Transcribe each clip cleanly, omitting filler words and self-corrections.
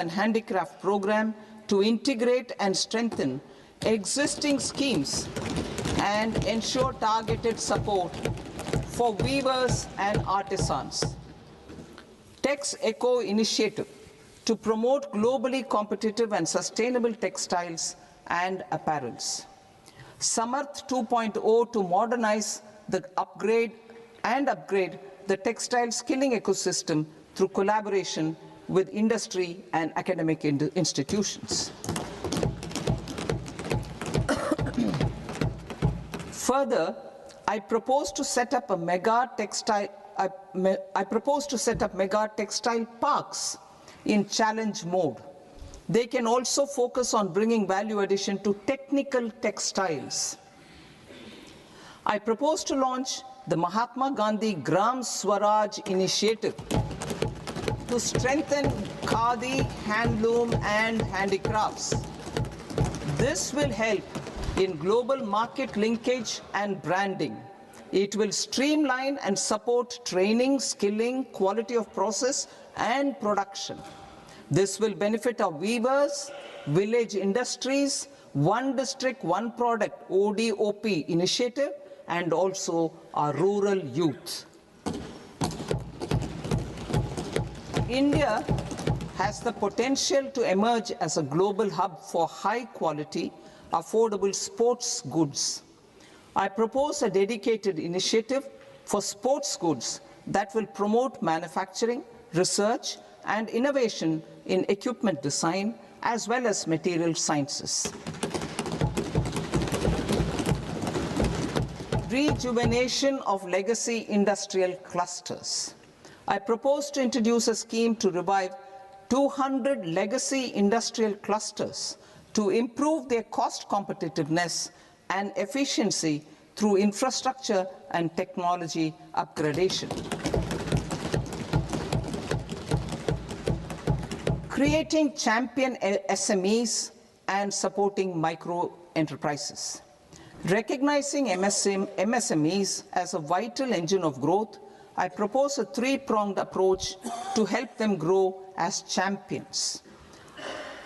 and Handicraft program to integrate and strengthen existing schemes and ensure targeted support for weavers and artisans. Tex Eco initiative to promote globally competitive and sustainable textiles and apparels. Samarth 2.0 to modernize the upgrade the textile skilling ecosystem through collaboration with industry and academic institutions. Further, I propose to set up mega textile parks in challenge mode. They can also focus on bringing value addition to technical textiles. I propose to launch the Mahatma Gandhi Gram Swaraj initiative to strengthen khadi, handloom, and handicrafts. This will help in global market linkage and branding. It will streamline and support training, skilling, quality of process, and production. This will benefit our weavers, village industries, one district, one product ODOP initiative, and also our rural youth. India has the potential to emerge as a global hub for high quality, affordable sports goods. I propose a dedicated initiative for sports goods that will promote manufacturing, research, and innovation in equipment design as well as material sciences. Rejuvenation of legacy industrial clusters. I propose to introduce a scheme to revive 200 legacy industrial clusters to improve their cost competitiveness and efficiency through infrastructure and technology upgradation. Creating champion SMEs and supporting micro enterprises. Recognizing MSMEs as a vital engine of growth, I propose a three-pronged approach to help them grow as champions.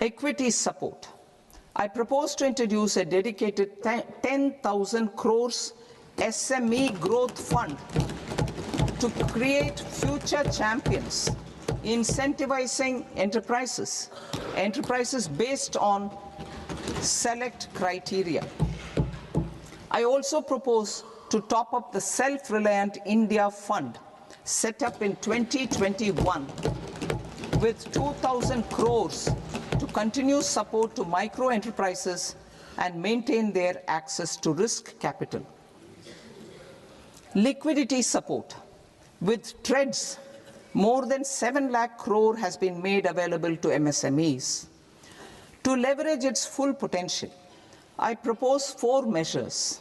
Equity support. I propose to introduce a dedicated 10,000 crores SME growth fund to create future champions, incentivizing enterprises based on select criteria. I also propose to top up the Self-Reliant India Fund set up in 2021 with 2,000 crores to continue support to micro enterprises and maintain their access to risk capital. Liquidity support. With TREADS, more than 7 lakh crore has been made available to MSMEs. To leverage its full potential, I propose 4 measures.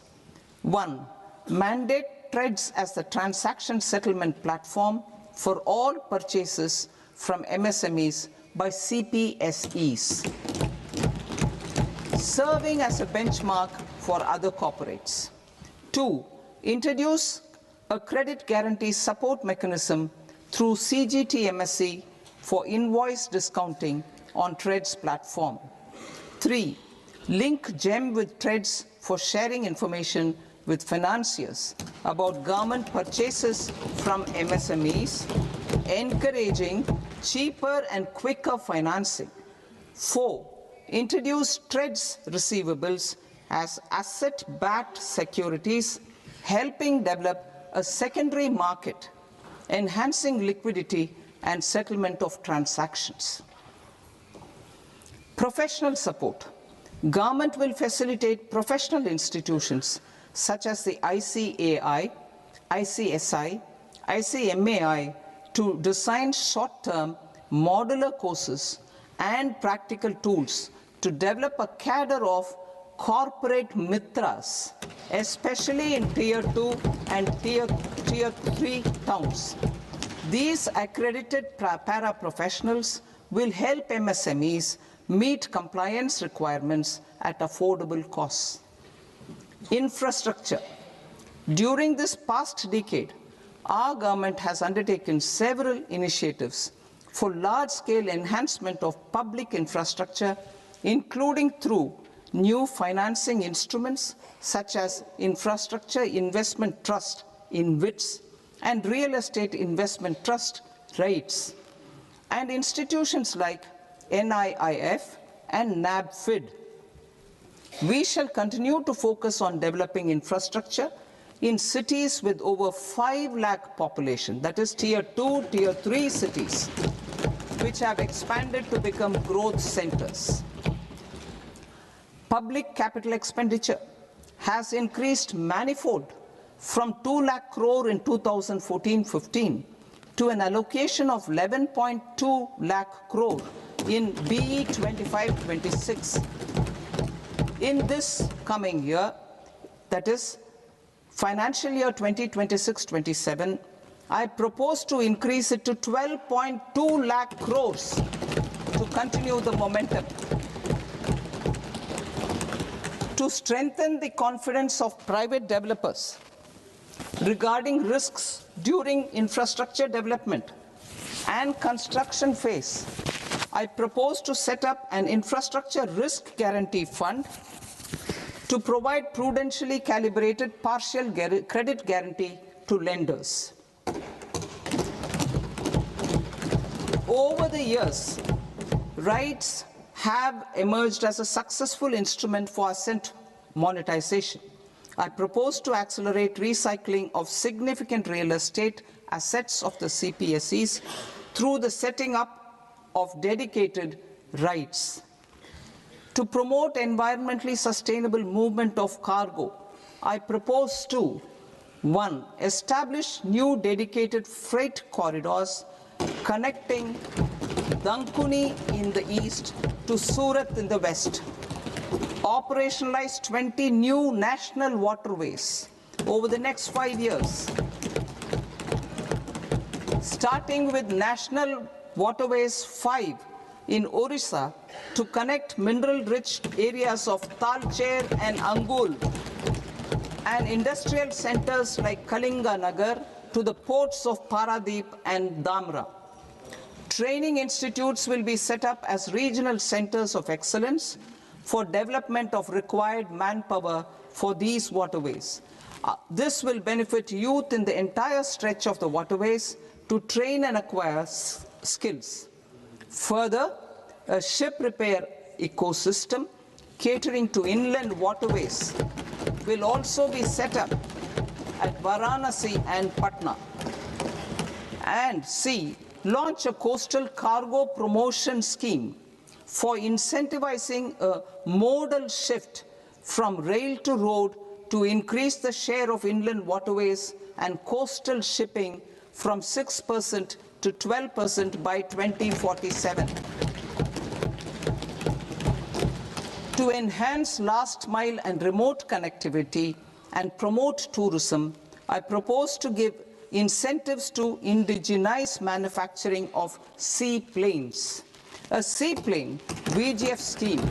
1. Mandate TREADS as the transaction settlement platform for all purchases from MSMEs by CPSEs, serving as a benchmark for other corporates. 2. Introduce a credit guarantee support mechanism through CGTMSE for invoice discounting on TREADS platform. 3. Link GEM with TREADS for sharing information with financiers about government purchases from MSMEs, encouraging cheaper and quicker financing. 4. Introduce TREADS receivables as asset-backed securities, helping develop a secondary market, enhancing liquidity and settlement of transactions. Professional support. Government will facilitate professional institutions such as the ICAI, ICSI, ICMAI to design short-term modular courses and practical tools to develop a cadre of corporate mitras, especially in Tier 2 and Tier 3 towns. These accredited para-professionals will help MSMEs meet compliance requirements at affordable costs. Infrastructure. During this past decade, our government has undertaken several initiatives for large-scale enhancement of public infrastructure, including through new financing instruments such as Infrastructure Investment Trust (InvITs) and Real Estate Investment Trust (REITs), and institutions like NIIF and NABFID. We shall continue to focus on developing infrastructure in cities with over 5 lakh population, that is Tier 2, Tier 3 cities, which have expanded to become growth centers. Public capital expenditure has increased manifold from 2 lakh crore in 2014-15 to an allocation of 11.2 lakh crore in BE 25-26. In this coming year, that is financial year 2026-27, I propose to increase it to 12.2 lakh crores to continue the momentum. To strengthen the confidence of private developers regarding risks during infrastructure development and construction phase, I propose to set up an infrastructure risk guarantee fund to provide prudentially calibrated partial credit guarantee to lenders. Over the years, REITs have emerged as a successful instrument for asset monetization. I propose to accelerate recycling of significant real estate assets of the CPSEs through the setting up of dedicated REITs. To promote environmentally sustainable movement of cargo, I propose to 1. Establish new dedicated freight corridors connecting Dankuni in the east to Surat in the west. Operationalize 20 new national waterways over the next 5 years, starting with National Waterways 5 in Orissa to connect mineral-rich areas of Talcher and Angul and industrial centers like Kalinga Nagar to the ports of Paradeep and Dhamra. Training institutes will be set up as regional centers of excellence for development of required manpower for these waterways. This will benefit youth in the entire stretch of the waterways to train and acquire skills. Further, a ship repair ecosystem catering to inland waterways will also be set up at Varanasi and Patna. And C, launch a coastal cargo promotion scheme for incentivizing a modal shift from rail to road to increase the share of inland waterways and coastal shipping from 6% to 12% by 2047. To enhance last mile and remote connectivity and promote tourism, I propose to give incentives to indigenize manufacturing of seaplanes. A seaplane VGF scheme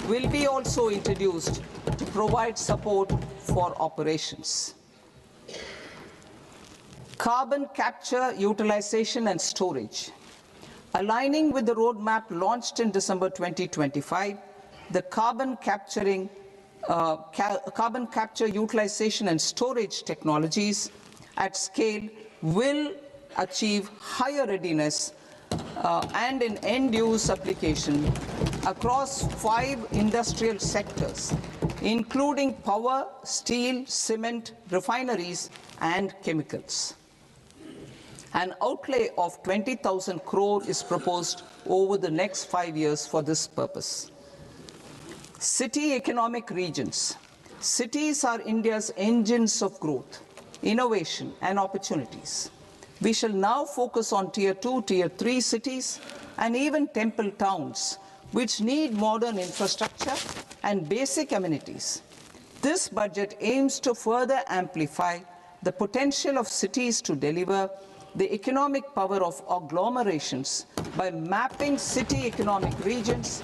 will be also introduced to provide support for operations. Carbon capture, utilization and storage. Aligning with the roadmap launched in December 2025, the carbon capture, utilization and storage technologies at scale will achieve higher readiness and in end-use application across 5 industrial sectors, including power, steel, cement, refineries, and chemicals. An outlay of 20,000 crore is proposed over the next 5 years for this purpose. City economic regions. Cities are India's engines of growth, innovation, and opportunities. We shall now focus on Tier 2, Tier 3 cities, and even temple towns, which need modern infrastructure and basic amenities. This budget aims to further amplify the potential of cities to deliver the economic power of agglomerations by mapping city economic regions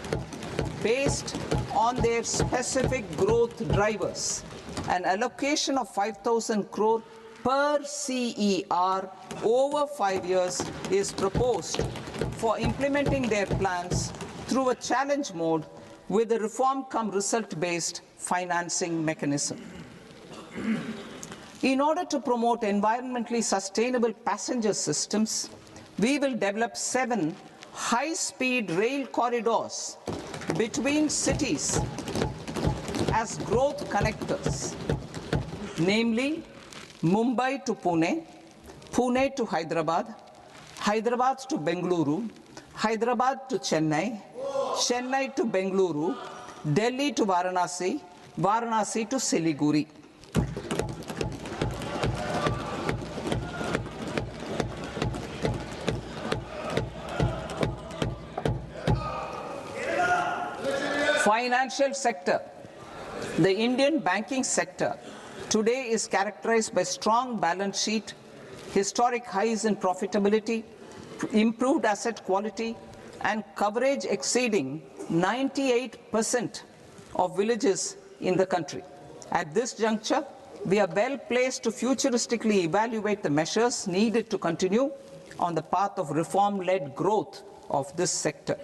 based on their specific growth drivers. An allocation of 5,000 crore per CER over 5 years is proposed for implementing their plans through a challenge mode with a reform-cum result-based financing mechanism. In order to promote environmentally sustainable passenger systems, we will develop 7 high-speed rail corridors between cities as growth connectors, namely Mumbai to Pune, Pune to Hyderabad, Hyderabad to Bengaluru, Hyderabad to Chennai, Chennai to Bengaluru, Delhi to Varanasi, Varanasi to Siliguri. Financial sector. The Indian banking sector today is characterized by strong balance sheet, historic highs in profitability, improved asset quality, and coverage exceeding 98% of villages in the country. At this juncture, we are well placed to futuristically evaluate the measures needed to continue on the path of reform-led growth of this sector.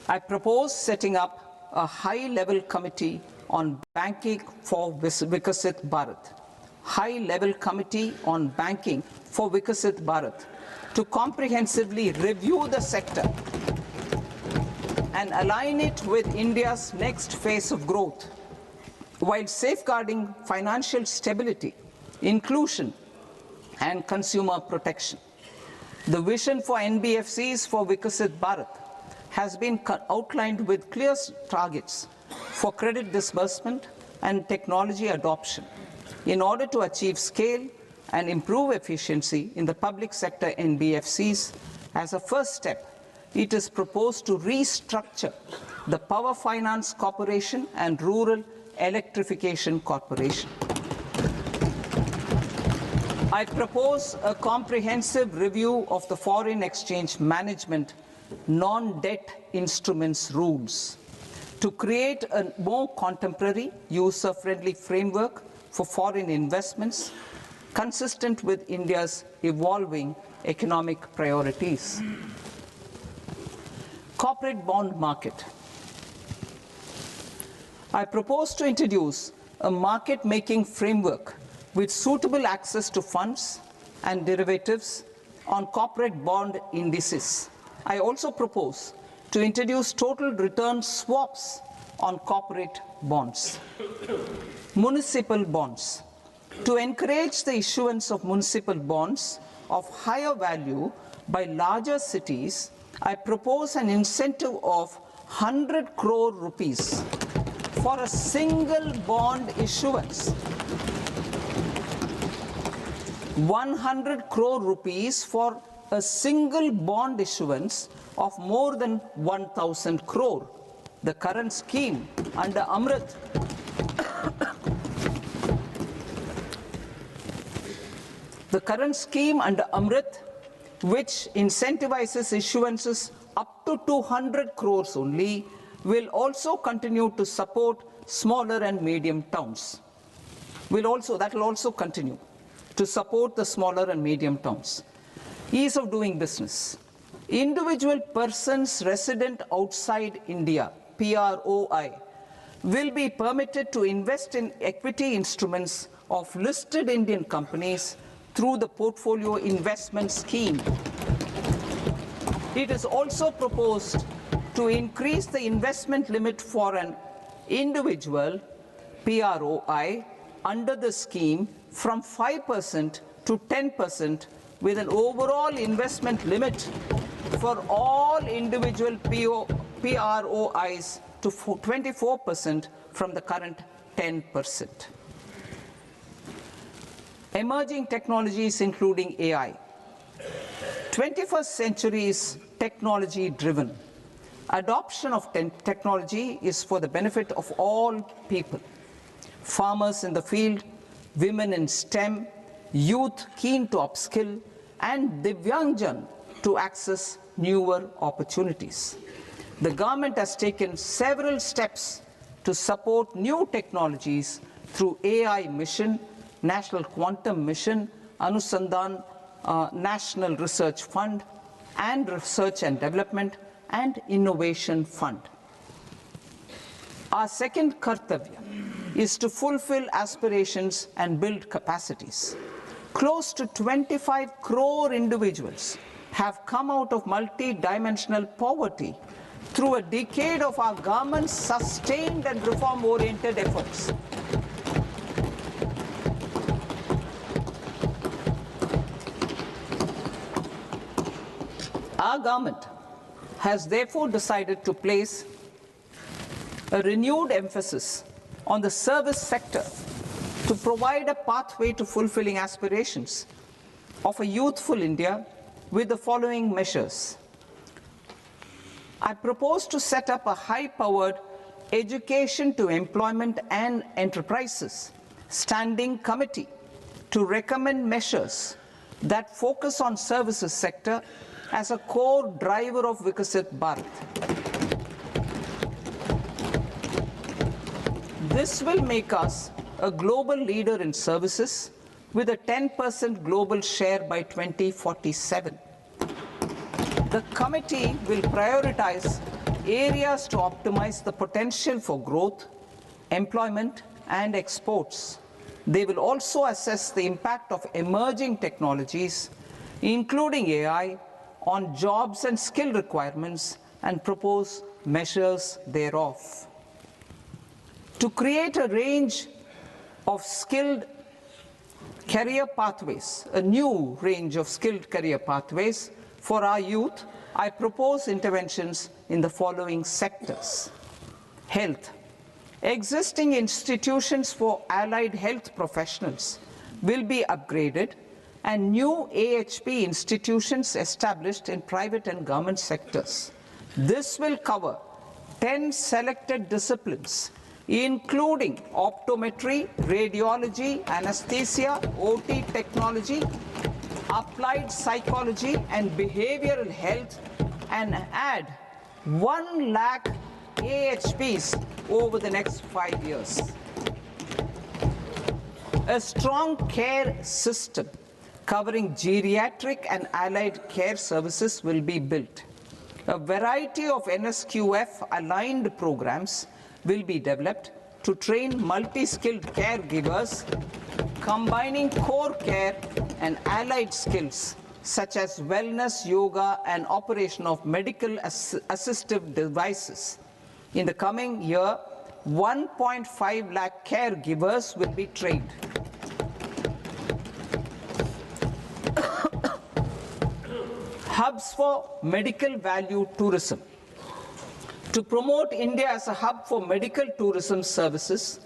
I propose setting up a high-level committee on banking for Vikasit Bharat. High-level committee on banking for Vikasit Bharat to comprehensively review the sector and align it with India's next phase of growth, while safeguarding financial stability, inclusion, and consumer protection. The vision for NBFCs for Vikasit Bharat has been outlined with clear targets for credit disbursement and technology adoption in order to achieve scale and improve efficiency in the public sector NBFCs. As a first step, it is proposed to restructure the Power Finance Corporation and Rural Electrification Corporation. I propose a comprehensive review of the foreign exchange management non-debt instruments rules to create a more contemporary, user-friendly framework for foreign investments consistent with India's evolving economic priorities. Corporate bond market. I propose to introduce a market-making framework with suitable access to funds and derivatives on corporate bond indices. I also propose to introduce total return swaps on corporate bonds. Municipal bonds. To encourage the issuance of municipal bonds of higher value by larger cities, I propose an incentive of 100 crore rupees for a single bond issuance. 100 crore rupees for a single bond issuance of more than 1,000 crore. The current scheme under Amrit which incentivizes issuances up to 200 crores only, will also continue to support smaller and medium towns. That will also continue to support the smaller and medium towns. Ease of doing business. Individual persons resident outside India, PROI, will be permitted to invest in equity instruments of listed Indian companies through the Portfolio Investment Scheme. It is also proposed to increase the investment limit for an individual PROI under the scheme from 5% to 10%, with an overall investment limit for all individual PROIs to 24% from the current 10%. Emerging technologies including AI. 21st century is technology driven. Adoption of technology is for the benefit of all people. Farmers in the field, women in STEM, youth keen to upskill, and Divyangjan to access newer opportunities. The government has taken several steps to support new technologies through AI Mission, National Quantum Mission, Anusandhan National Research Fund, and Research and Development and Innovation Fund. Our second kartavya is to fulfill aspirations and build capacities. Close to 25 crore individuals have come out of multi-dimensional poverty through a decade of our government's sustained and reform-oriented efforts. Our government has therefore decided to place a renewed emphasis on the service sector to provide a pathway to fulfilling aspirations of a youthful India with the following measures. I propose to set up a high-powered Education to Employment and Enterprises Standing Committee to recommend measures that focus on services sector as a core driver of Viksit Bharat. This will make us a global leader in services with a 10% global share by 2047. The committee will prioritize areas to optimize the potential for growth, employment, and exports. They will also assess the impact of emerging technologies, including AI, on jobs and skill requirements and propose measures thereof. To create a range of skilled career pathways, a new range of skilled career pathways for our youth, I propose interventions in the following sectors. Health. Existing institutions for allied health professionals will be upgraded and new AHP institutions established in private and government sectors. This will cover 10 selected disciplines, including optometry, radiology, anesthesia, OT technology, applied psychology, and behavioral health, and add 1 lakh AHPs over the next 5 years. A strong care system covering geriatric and allied care services will be built. A variety of NSQF-aligned programs will be developed to train multi-skilled caregivers, combining core care and allied skills such as wellness, yoga, and operation of medical assistive devices. In the coming year, 1.5 lakh caregivers will be trained. Hubs for medical value tourism. To promote India as a hub for medical tourism services,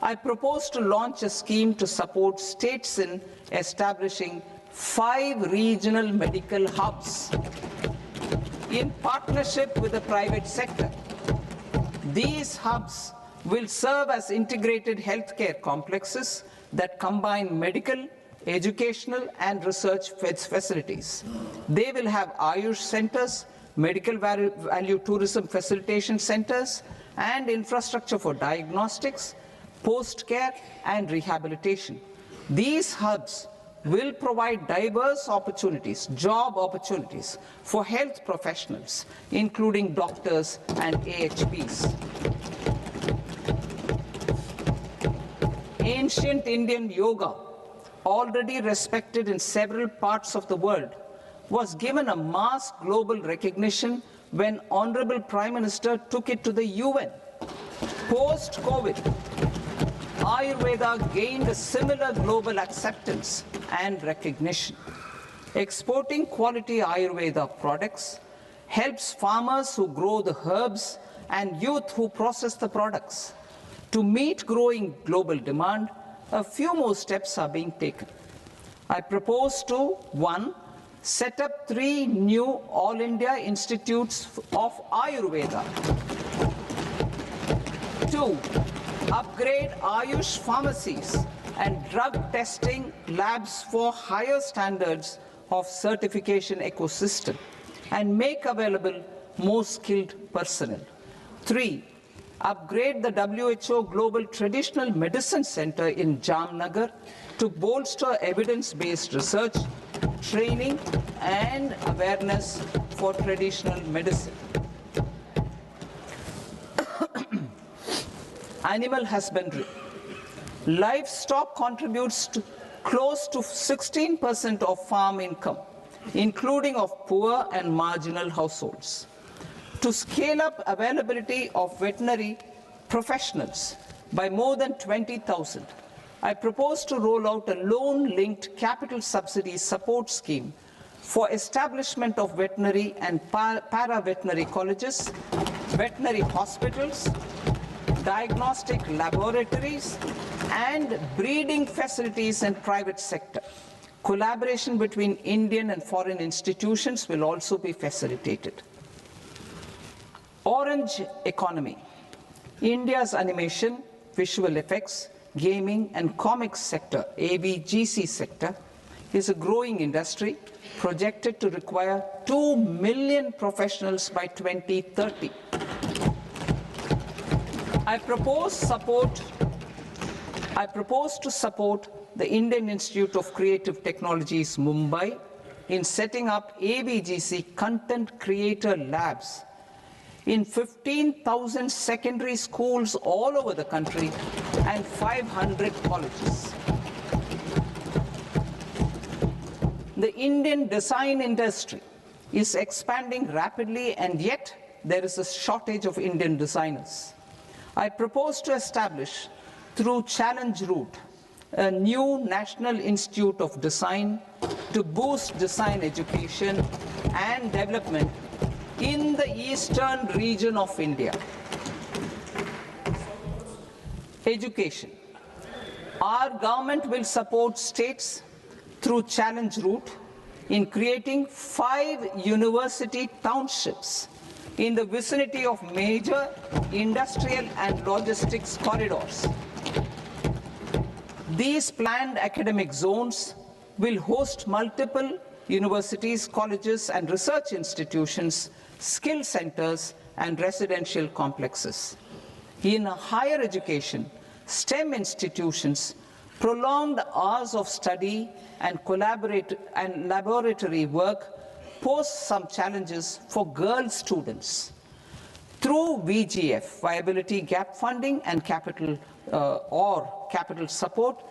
I propose to launch a scheme to support states in establishing 5 regional medical hubs in partnership with the private sector. These hubs will serve as integrated healthcare complexes that combine medical, educational, and research facilities. They will have Ayush centers, medical value tourism facilitation centers, and infrastructure for diagnostics, post-care, and rehabilitation. These hubs will provide diverse opportunities, job opportunities for health professionals, including doctors and AHPs. Ancient Indian yoga, already respected in several parts of the world, was given a mass global recognition when Honorable Prime Minister took it to the UN. Post-COVID, Ayurveda gained a similar global acceptance and recognition. Exporting quality Ayurveda products helps farmers who grow the herbs and youth who process the products. To meet growing global demand, a few more steps are being taken. I propose to 1. Set up 3 new All India Institutes of Ayurveda. 2. Upgrade Ayush pharmacies and drug testing labs for higher standards of certification ecosystem and make available more skilled personnel. 3. upgrade the WHO Global Traditional Medicine Center in Jamnagar to bolster evidence-based research, training, and awareness for traditional medicine. Animal husbandry. Livestock contributes to close to 16% of farm income, including of poor and marginal households. To scale up availability of veterinary professionals by more than 20,000, I propose to roll out a loan-linked capital subsidy support scheme for establishment of veterinary and para-veterinary colleges, veterinary hospitals, diagnostic laboratories, and breeding facilities in private sector. Collaboration between Indian and foreign institutions will also be facilitated. Orange economy. India's animation, visual effects, gaming and comics sector, AVGC sector, is a growing industry projected to require 2 million professionals by 2030. I propose to support the Indian Institute of Creative Technologies, Mumbai, in setting up AVGC content creator labs in 15,000 secondary schools all over the country and 500 colleges. The Indian design industry is expanding rapidly, and yet there is a shortage of Indian designers. I propose to establish, through Challenge Route, a new National Institute of Design to boost design education and development in the eastern region of India. Education. Our government will support states through Challenge Route in creating 5 university townships in the vicinity of major industrial and logistics corridors. These planned academic zones will host multiple universities, colleges, and research institutions, skill centers, and residential complexes. In higher education, STEM institutions, prolonged hours of study and laboratory work pose some challenges for girl students. Through VGF, Viability Gap Funding and capital support,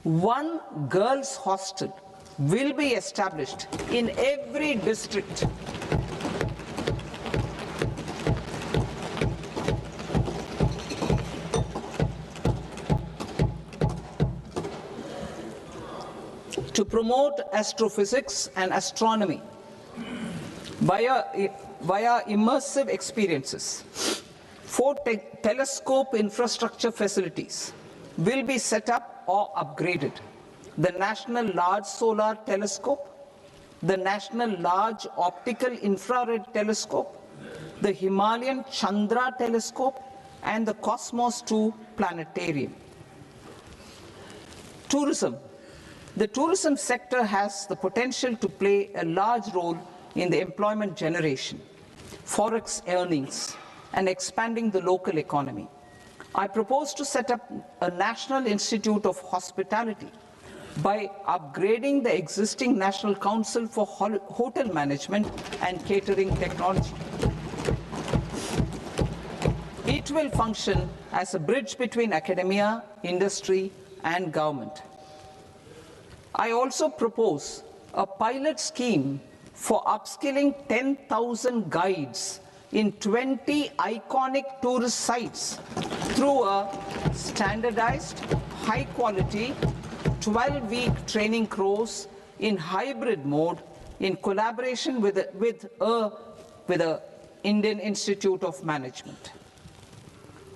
one girls' hostel will be established in every district. To promote astrophysics and astronomy via immersive experiences, 4 telescope infrastructure facilities will be set up or upgraded. The National Large Solar Telescope, the National Large Optical Infrared Telescope, the Himalayan Chandra Telescope, and the Cosmos 2 Planetarium. Tourism. The tourism sector has the potential to play a large role in the employment generation, forex earnings, and expanding the local economy. I propose to set up a National Institute of Hospitality by upgrading the existing National Council for Hotel Management and Catering Technology. It will function as a bridge between academia, industry, and government. I also propose a pilot scheme for upskilling 10,000 guides in 20 iconic tourist sites through a standardized, high-quality, 12-week training course in hybrid mode in collaboration with the Indian Institute of Management.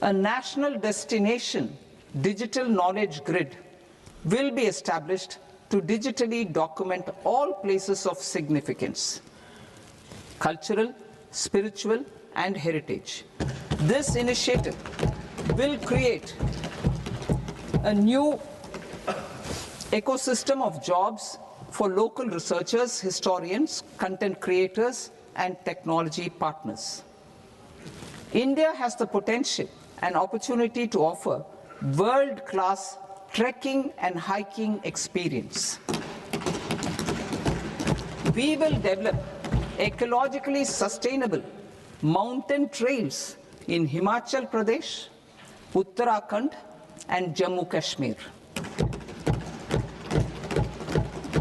A national destination digital knowledge grid will be established to digitally document all places of significance, cultural, spiritual, and heritage. This initiative will create a new ecosystem of jobs for local researchers, historians, content creators, and technology partners. India has the potential an opportunity to offer world-class trekking and hiking experience. We will develop ecologically sustainable mountain trails in Himachal Pradesh, Uttarakhand, and Jammu Kashmir.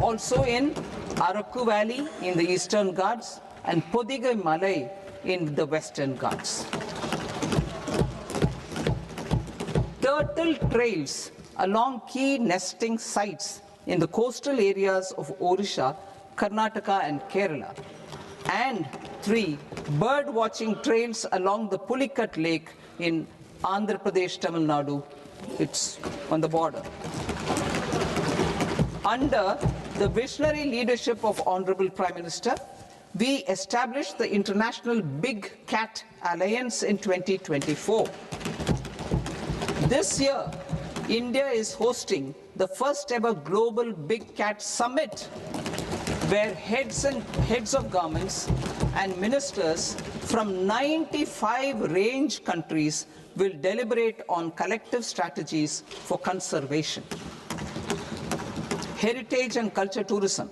Also in Araku Valley in the Eastern Ghats and Podigai Malai in the Western Ghats. Turtle trails along key nesting sites in the coastal areas of Odisha, Karnataka, and Kerala. And 3, bird watching trails along the Pulikat Lake in Andhra Pradesh, Tamil Nadu. It's on the border. Under the visionary leadership of Honorable Prime Minister, we established the International Big Cat Alliance in 2024. This year, India is hosting the first ever Global Big Cat Summit, where heads of governments and ministers from 95 range countries will deliberate on collective strategies for conservation. Heritage and culture tourism.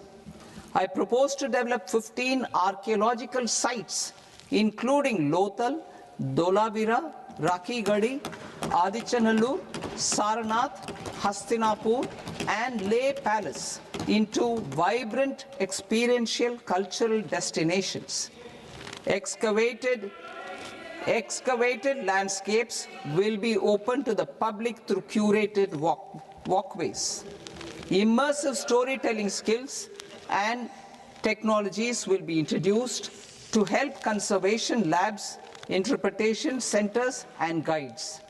I propose to develop 15 archaeological sites, including Lothal, Dholavira, Rakhi Gadi, Adichanallur, Saranath, Hastinapur, and Leh Palace into vibrant experiential cultural destinations. Excavated landscapes will be open to the public through curated walkways. Immersive storytelling skills and technologies will be introduced to help conservation labs, interpretation centers, and guides.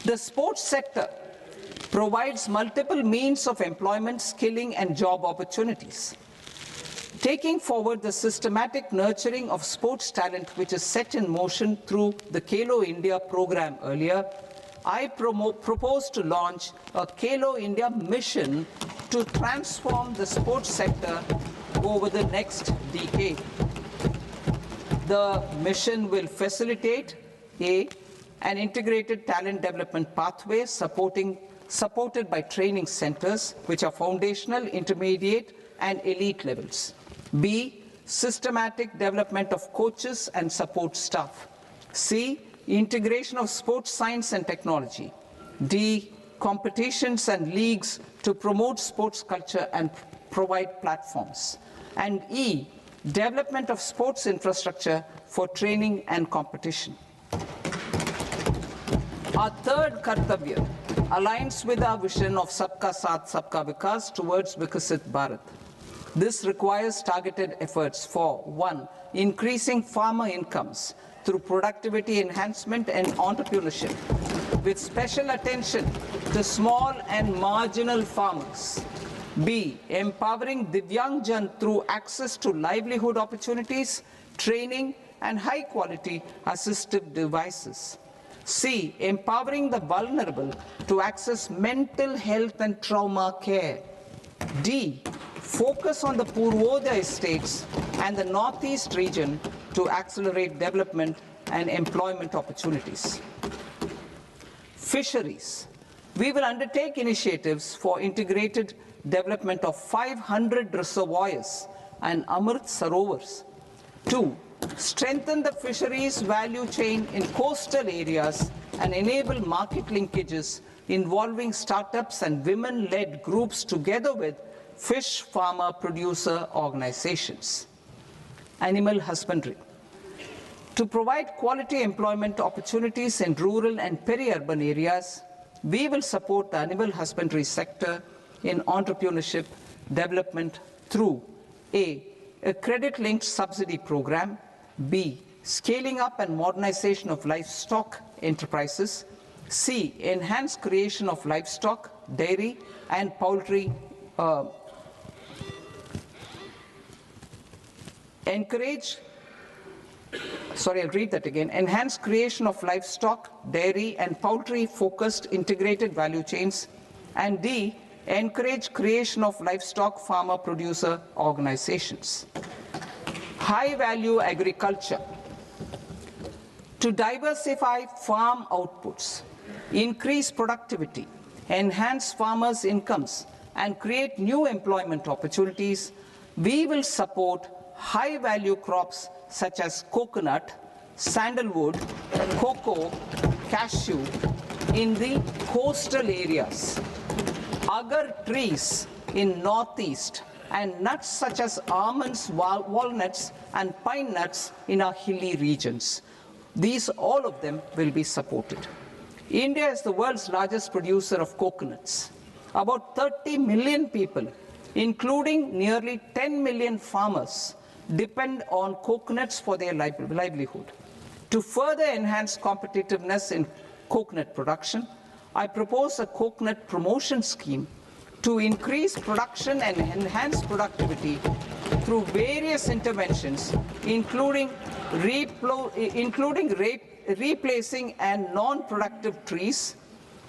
The sports sector provides multiple means of employment, skilling, and job opportunities. Taking forward the systematic nurturing of sports talent, which is set in motion through the Khelo India program earlier, I propose to launch a Khelo India mission to transform the sports sector over the next decade. The mission will facilitate an integrated talent development pathway supported by training centers, which are foundational, intermediate, and elite levels. B, systematic development of coaches and support staff. C, integration of sports science and technology. D, competitions and leagues to promote sports culture and provide platforms. And E, development of sports infrastructure for training and competition. Our third Kartavya aligns with our vision of Sabka Saath, Sabka Vikas towards Vikasit Bharat. This requires targeted efforts for 1, increasing farmer incomes through productivity enhancement and entrepreneurship, with special attention to small and marginal farmers. B, empowering Divyangjan through access to livelihood opportunities, training, and high-quality assistive devices. C, empowering the vulnerable to access mental health and trauma care. D, focus on the Purvodaya states and the Northeast region to accelerate development and employment opportunities. Fisheries. We will undertake initiatives for integrated development of 500 reservoirs and Amrit Sarovars. 2, strengthen the fisheries value chain in coastal areas and enable market linkages involving startups and women-led groups together with fish farmer producer organizations. Animal husbandry. To provide quality employment opportunities in rural and peri-urban areas, we will support the animal husbandry sector in entrepreneurship development through A, credit-linked subsidy program, B, scaling up and modernization of livestock enterprises, C, enhanced creation of livestock, dairy, and poultry enhanced creation of livestock, dairy, and poultry-focused integrated value chains, and D, encourage creation of livestock farmer-producer organizations. High-value agriculture. to diversify farm outputs, increase productivity, enhance farmers' incomes, and create new employment opportunities, we will support high-value crops such as coconut, sandalwood, cocoa, cashew in the coastal areas, agar trees in northeast, and nuts such as almonds, walnuts, and pine nuts in our hilly regions. These, all of them, will be supported. India is the world's largest producer of coconuts. About 30 million people, including nearly 10 million farmers, depend on coconuts for their livelihood. To further enhance competitiveness in coconut production, I propose a coconut promotion scheme to increase production and enhance productivity through various interventions, including replacing and non-productive trees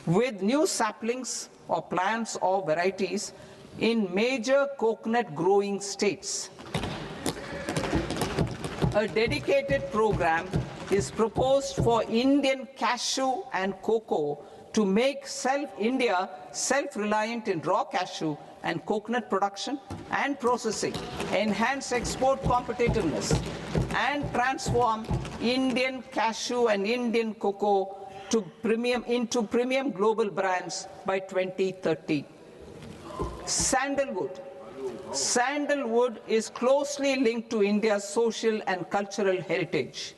with new saplings or plants or varieties in major coconut growing states. A dedicated program is proposed for Indian cashew and cocoa to make India self-reliant in raw cashew and coconut production and processing, enhance export competitiveness, and transform Indian cashew and Indian cocoa into premium global brands by 2030. Sandalwood. Sandalwood is closely linked to India's social and cultural heritage.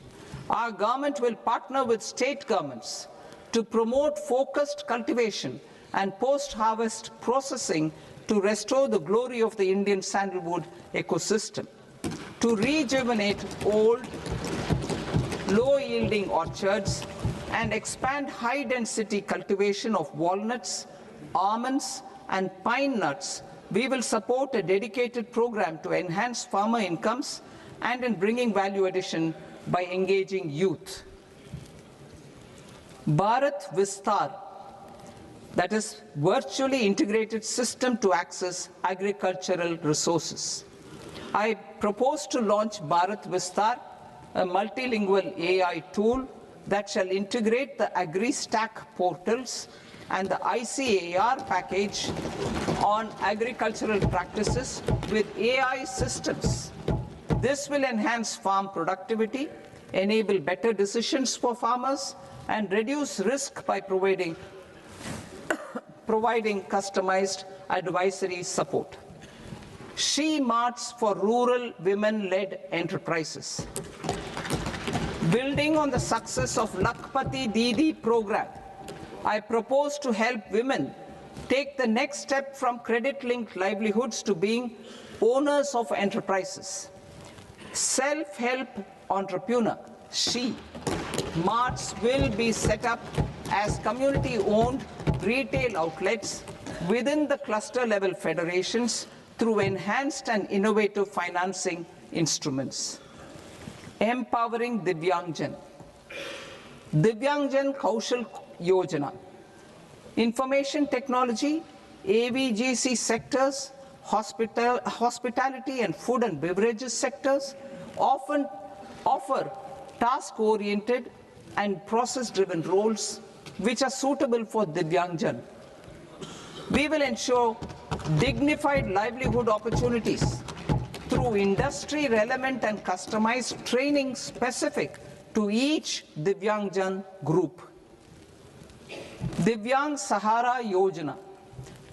Our government will partner with state governments to promote focused cultivation and post-harvest processing to restore the glory of the Indian sandalwood ecosystem, to rejuvenate old, low-yielding orchards, and expand high-density cultivation of walnuts, almonds, and pine nuts. We will support a dedicated program to enhance farmer incomes and in bringing value addition by engaging youth. Bharat Vistar, that is virtually integrated system to access agricultural resources. I propose to launch Bharat Vistar, a multilingual AI tool that shall integrate the AgriStack portals and the ICAR package on agricultural practices with AI systems. This will enhance farm productivity, enable better decisions for farmers, and reduce risk by providing customized advisory support. She Marts for rural women-led enterprises. Building on the success of Lakpati Didi program, I propose to help women take the next step from credit-linked livelihoods to being owners of enterprises. Self-help entrepreneur, She Marts will be set up as community-owned retail outlets within the cluster-level federations through enhanced and innovative financing instruments. Empowering Divyangjan. Divyangjan Kaushal Yojana. Information technology, AVGC sectors, hospitality and food and beverages sectors often offer task-oriented and process-driven roles which are suitable for Divyangjan. We will ensure dignified livelihood opportunities through industry-relevant and customized training specific to each Divyangjan group. Divyang Sahara Yojana.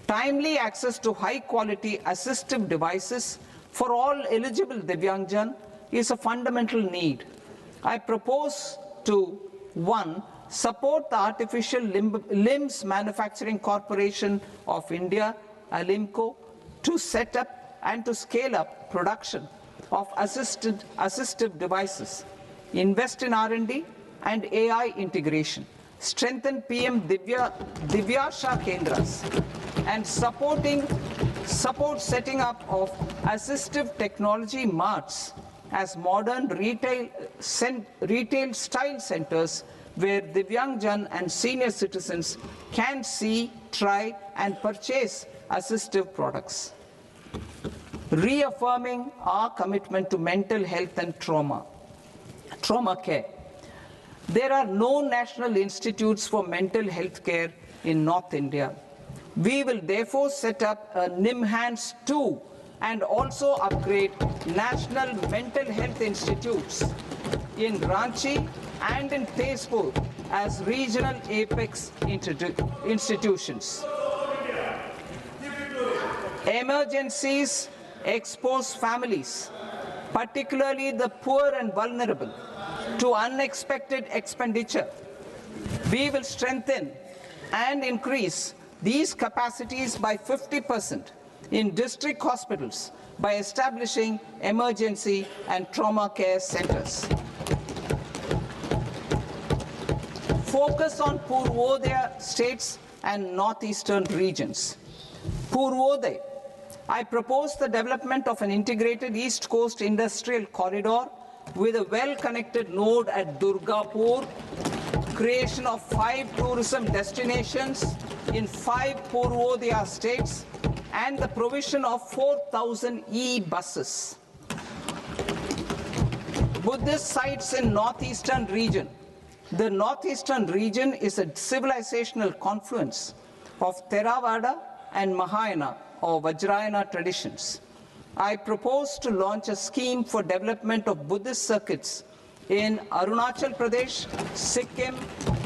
Timely access to high-quality assistive devices for all eligible Divyangjan is a fundamental need. I propose to 1. Support the Artificial Limbs Manufacturing Corporation of India, ALIMCO, to set up and to scale up production of assistive devices, invest in R&D and AI integration, strengthen PM Divyasha Kendras, and support setting up of assistive technology marts as modern retail style centers where Divyangjan and senior citizens can see, try, and purchase assistive products. Reaffirming our commitment to mental health and trauma care. There are no national institutes for mental health care in North India. We will therefore set up a NIMHANS 2 and also upgrade national mental health institutes in Ranchi and in Tezpur as regional apex institutions. Emergencies expose families, particularly the poor and vulnerable, to unexpected expenditure. We will strengthen and increase these capacities by 50% in district hospitals by establishing emergency and trauma care centers. Focus on Purvodaya states and northeastern regions. Purvodaya, I propose the development of an integrated East Coast industrial corridor with a well-connected node at Durgapur, creation of 5 tourism destinations in 5 Purvodaya states, and the provision of 4,000 e-buses. Buddhist sites in northeastern region. The northeastern region is a civilizational confluence of Theravada and Mahayana or Vajrayana traditions. I propose to launch a scheme for development of Buddhist circuits in Arunachal Pradesh, Sikkim,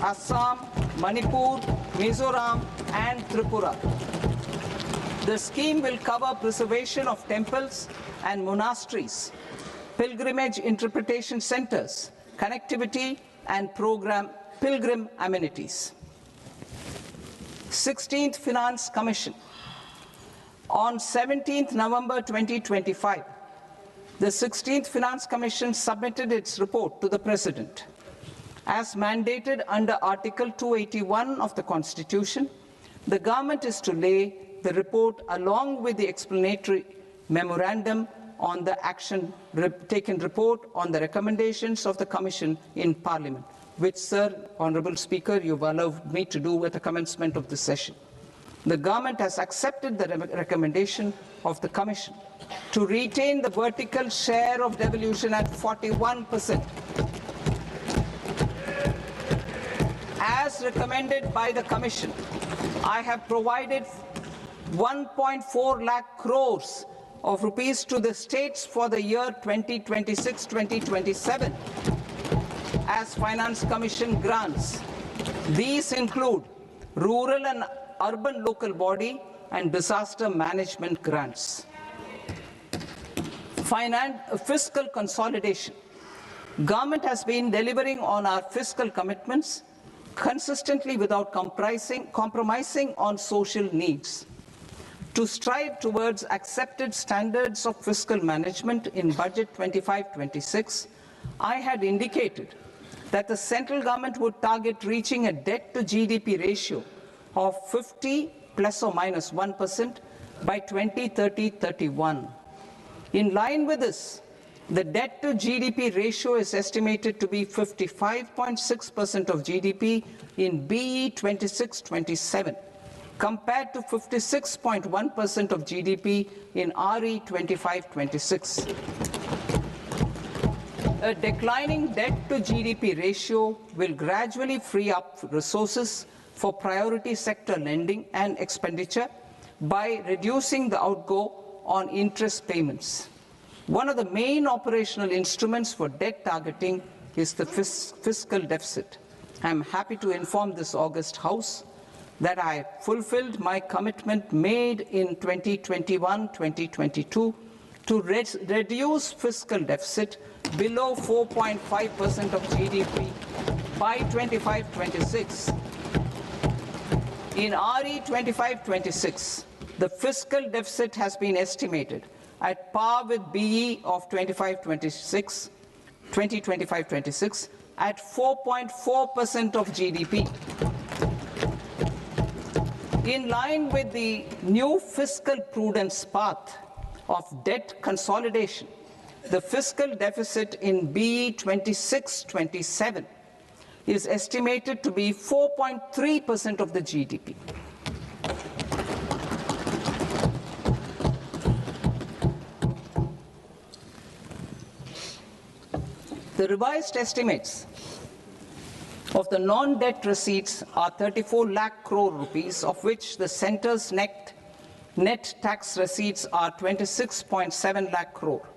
Assam, Manipur, Mizoram, and Tripura. The scheme will cover preservation of temples and monasteries, pilgrimage interpretation centers, connectivity, and pilgrim amenities. 16th Finance Commission. On 17th November 2025, the 16th Finance Commission submitted its report to the President. As mandated under Article 281 of the Constitution, the government is to lay the report along with the explanatory memorandum on the action taken report on the recommendations of the Commission in Parliament, which, Sir, Honourable Speaker, you've allowed me to do at the commencement of this session. The government has accepted the recommendation of the Commission to retain the vertical share of devolution at 41%. As recommended by the Commission, I have provided 1.4 lakh crores of rupees to the states for the year 2026-2027 as Finance Commission grants. These include rural and urban local body and disaster management grants. Fiscal consolidation. Government has been delivering on our fiscal commitments consistently without compromising on social needs. To strive towards accepted standards of fiscal management in Budget 25-26, I had indicated that the central government would target reaching a debt to GDP ratio of 50 plus or minus 1% by 2030-31. In line with this, the debt to GDP ratio is estimated to be 55.6% of GDP in BE 26-27, compared to 56.1% of GDP in RE 25-26. A declining debt to GDP ratio will gradually free up resources for priority sector lending and expenditure by reducing the outgo on interest payments. One of the main operational instruments for debt targeting is the fiscal deficit. I am happy to inform this august House that I fulfilled my commitment made in 2021-2022 to reduce fiscal deficit below 4.5% of GDP by 25-26. In RE 25-26, the fiscal deficit has been estimated at par with BE of 2025-26 at 4.4% of GDP. In line with the new fiscal prudence path of debt consolidation, the fiscal deficit in BE 26-27 is estimated to be 4.3% of the GDP. The revised estimates Of the non-debt receipts are 34 lakh crore rupees, of which the centre's net tax receipts are 26.7 lakh crore.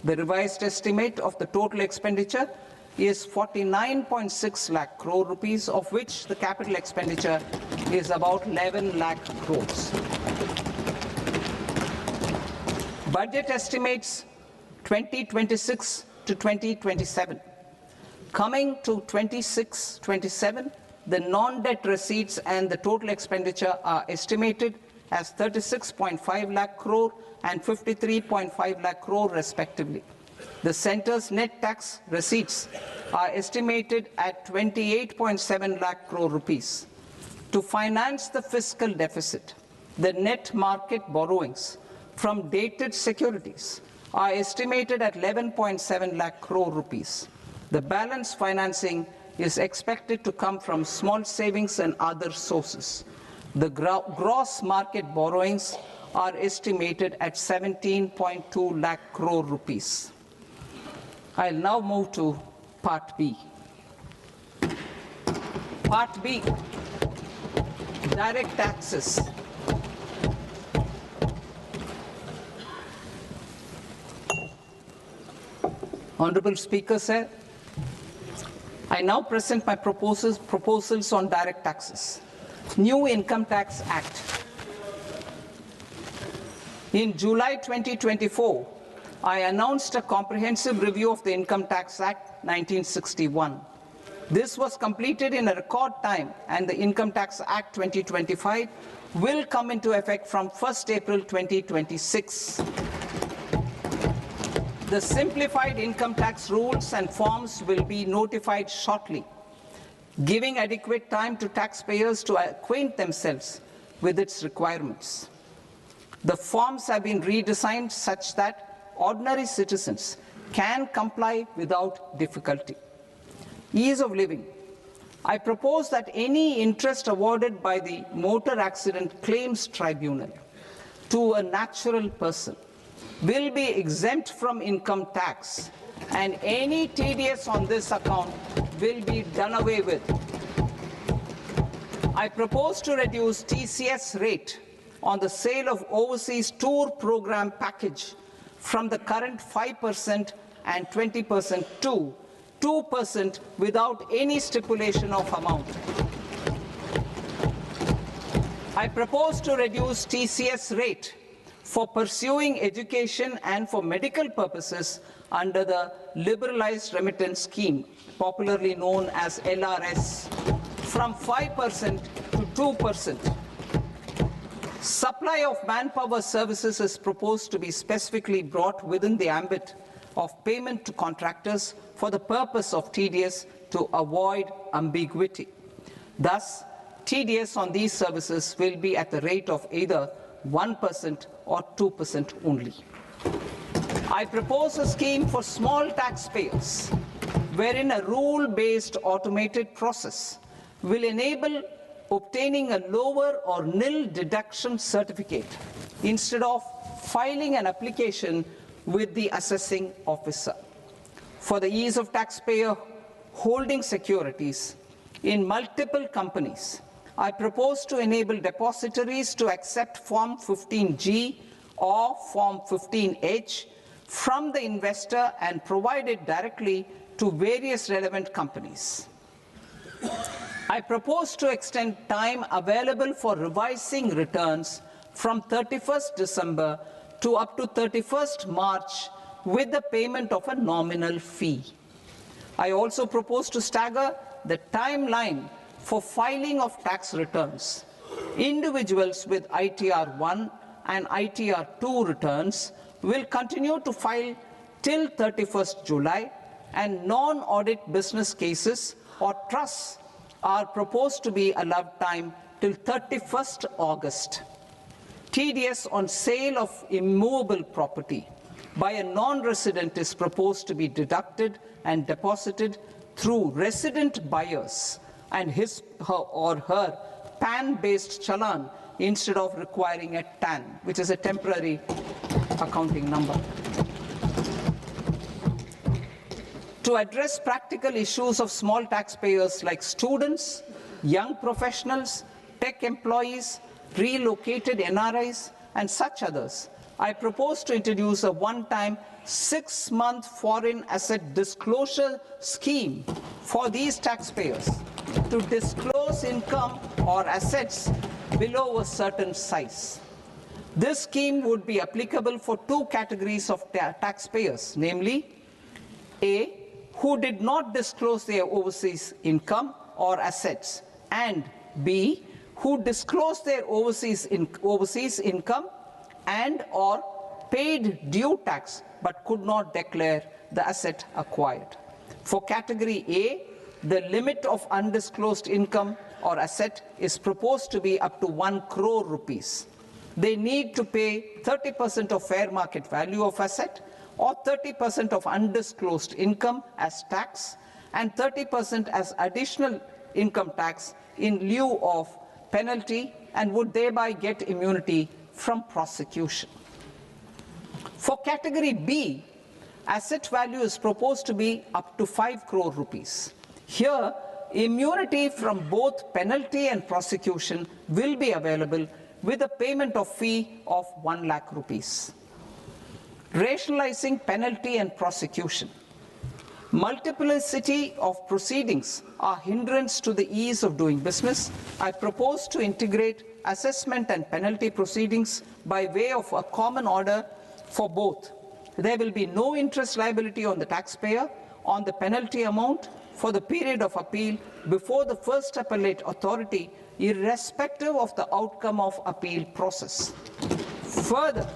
The revised estimate of the total expenditure is 49.6 lakh crore rupees, of which the capital expenditure is about 11 lakh crores. Budget estimates 2026 to 2027. Coming to 26-27, the non-debt receipts and the total expenditure are estimated as 36.5 lakh crore and 53.5 lakh crore respectively. The centre's net tax receipts are estimated at 28.7 lakh crore rupees. To finance the fiscal deficit, the net market borrowings from dated securities are estimated at 11.7 lakh crore rupees. The balance financing is expected to come from small savings and other sources. The gross market borrowings are estimated at 17.2 lakh crore rupees. I'll now move to Part B. Part B, direct taxes. Honorable Speaker, sir, I now present my proposals on direct taxes. New Income Tax Act. In July 2024, I announced a comprehensive review of the Income Tax Act 1961. This was completed in a record time, and the Income Tax Act 2025 will come into effect from 1st April 2026. The simplified income tax rules and forms will be notified shortly, giving adequate time to taxpayers to acquaint themselves with its requirements. The forms have been redesigned such that ordinary citizens can comply without difficulty. Ease of living. I propose that any interest awarded by the Motor Accident Claims Tribunal to a natural person will be exempt from income tax, and any TDS on this account will be done away with. I propose to reduce TCS rate on the sale of overseas tour program package from the current 5% and 20% to 2% without any stipulation of amount. I propose to reduce TCS rate for pursuing education and for medical purposes under the Liberalized Remittance Scheme, popularly known as LRS, from 5% to 2%. Supply of manpower services is proposed to be specifically brought within the ambit of payment to contractors for the purpose of TDS to avoid ambiguity. Thus, TDS on these services will be at the rate of either 1% or 2% only. I propose a scheme for small taxpayers, wherein a rule-based automated process will enable obtaining a lower or nil deduction certificate instead of filing an application with the assessing officer. For the ease of taxpayer holding securities in multiple companies, I propose to enable depositories to accept Form 15G or Form 15H from the investor and provide it directly to various relevant companies. I propose to extend time available for revising returns from 31st December to up to 31st March with the payment of a nominal fee. I also propose to stagger the timeline for filing of tax returns. Individuals with ITR 1 and ITR 2 returns will continue to file till 31st July, and non-audit business cases or trusts are proposed to be allowed time till 31st August. TDS on sale of immovable property by a non-resident is proposed to be deducted and deposited through resident buyers and his or her PAN-based challan instead of requiring a TAN, which is a temporary accounting number. To address practical issues of small taxpayers like students, young professionals, tech employees, relocated NRIs, and such others, I propose to introduce a one-time 6-month foreign asset disclosure scheme for these taxpayers to disclose income or assets below a certain size. This scheme would be applicable for two categories of taxpayers, namely, A, who did not disclose their overseas income or assets, and B, who disclosed their overseas income and or paid due tax but could not declare the asset acquired. For category A, the limit of undisclosed income or asset is proposed to be up to 1 crore rupees. They need to pay 30% of fair market value of asset or 30% of undisclosed income as tax and 30% as additional income tax in lieu of penalty and would thereby get immunity from prosecution. For category B, asset value is proposed to be up to 5 crore rupees. Here, immunity from both penalty and prosecution will be available with a payment of fee of 1 lakh rupees. Rationalizing penalty and prosecution. Multiplicity of proceedings are hindrance to the ease of doing business. I propose to integrate assessment and penalty proceedings by way of a common order for both. There will be no interest liability on the taxpayer on the penalty amount for the period of appeal before the first appellate authority, irrespective of the outcome of appeal process. Further,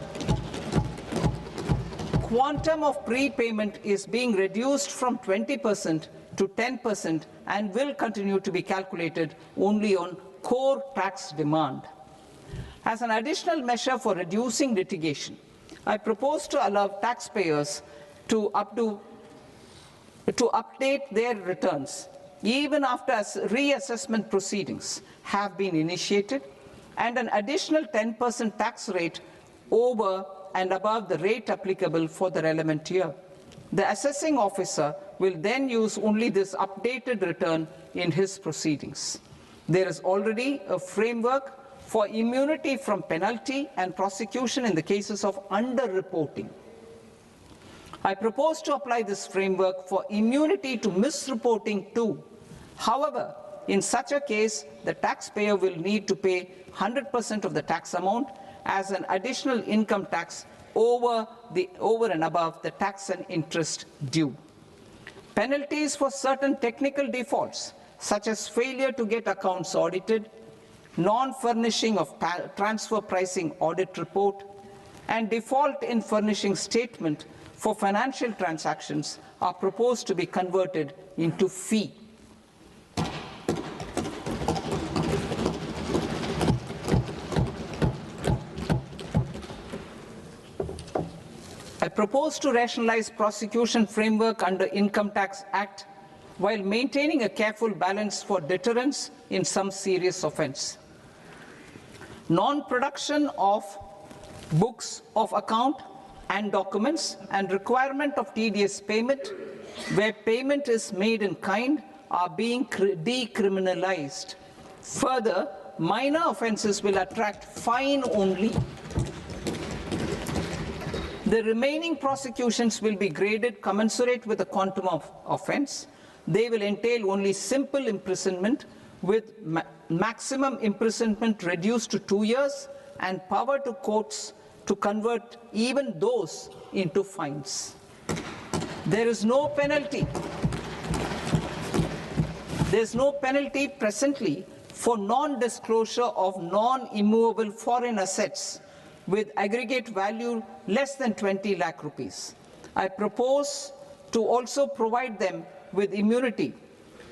quantum of prepayment is being reduced from 20% to 10% and will continue to be calculated only on core tax demand. As an additional measure for reducing litigation, I propose to allow taxpayers to update their returns even after reassessment proceedings have been initiated and an additional 10% tax rate over and above the rate applicable for the relevant year. The assessing officer will then use only this updated return in his proceedings. There is already a framework for immunity from penalty and prosecution in the cases of underreporting. I propose to apply this framework for immunity to misreporting too. However, in such a case, the taxpayer will need to pay 100% of the tax amount as an additional income tax over and above the tax and interest due. Penalties for certain technical defaults, such as failure to get accounts audited, non-furnishing of transfer pricing audit report, and default in furnishing statement for financial transactions are proposed to be converted into fee. I propose to rationalize prosecution framework under Income Tax Act while maintaining a careful balance for deterrence in some serious offence. Non-production of books of account and documents and requirement of TDS payment where payment is made in kind are being decriminalized. Further, minor offences will attract fine only. The remaining prosecutions will be graded commensurate with the quantum of offence. They will entail only simple imprisonment with maximum imprisonment reduced to 2 years and power to courts to convert even those into fines. There is no penalty. There is no penalty presently for non-disclosure of non-immovable foreign assets with aggregate value less than 20 lakh rupees. I propose to also provide them with immunity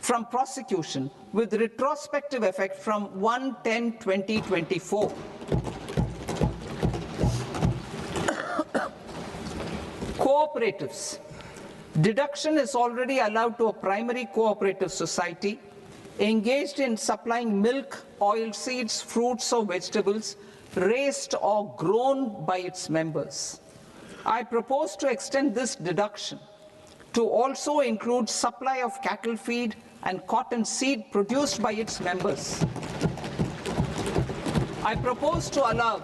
from prosecution with retrospective effect from 1/10/2024. Cooperatives. Deduction is already allowed to a primary cooperative society engaged in supplying milk, oilseeds, fruits or vegetables raised or grown by its members. I propose to extend this deduction to also include supply of cattle feed and cotton seed produced by its members. I propose to allow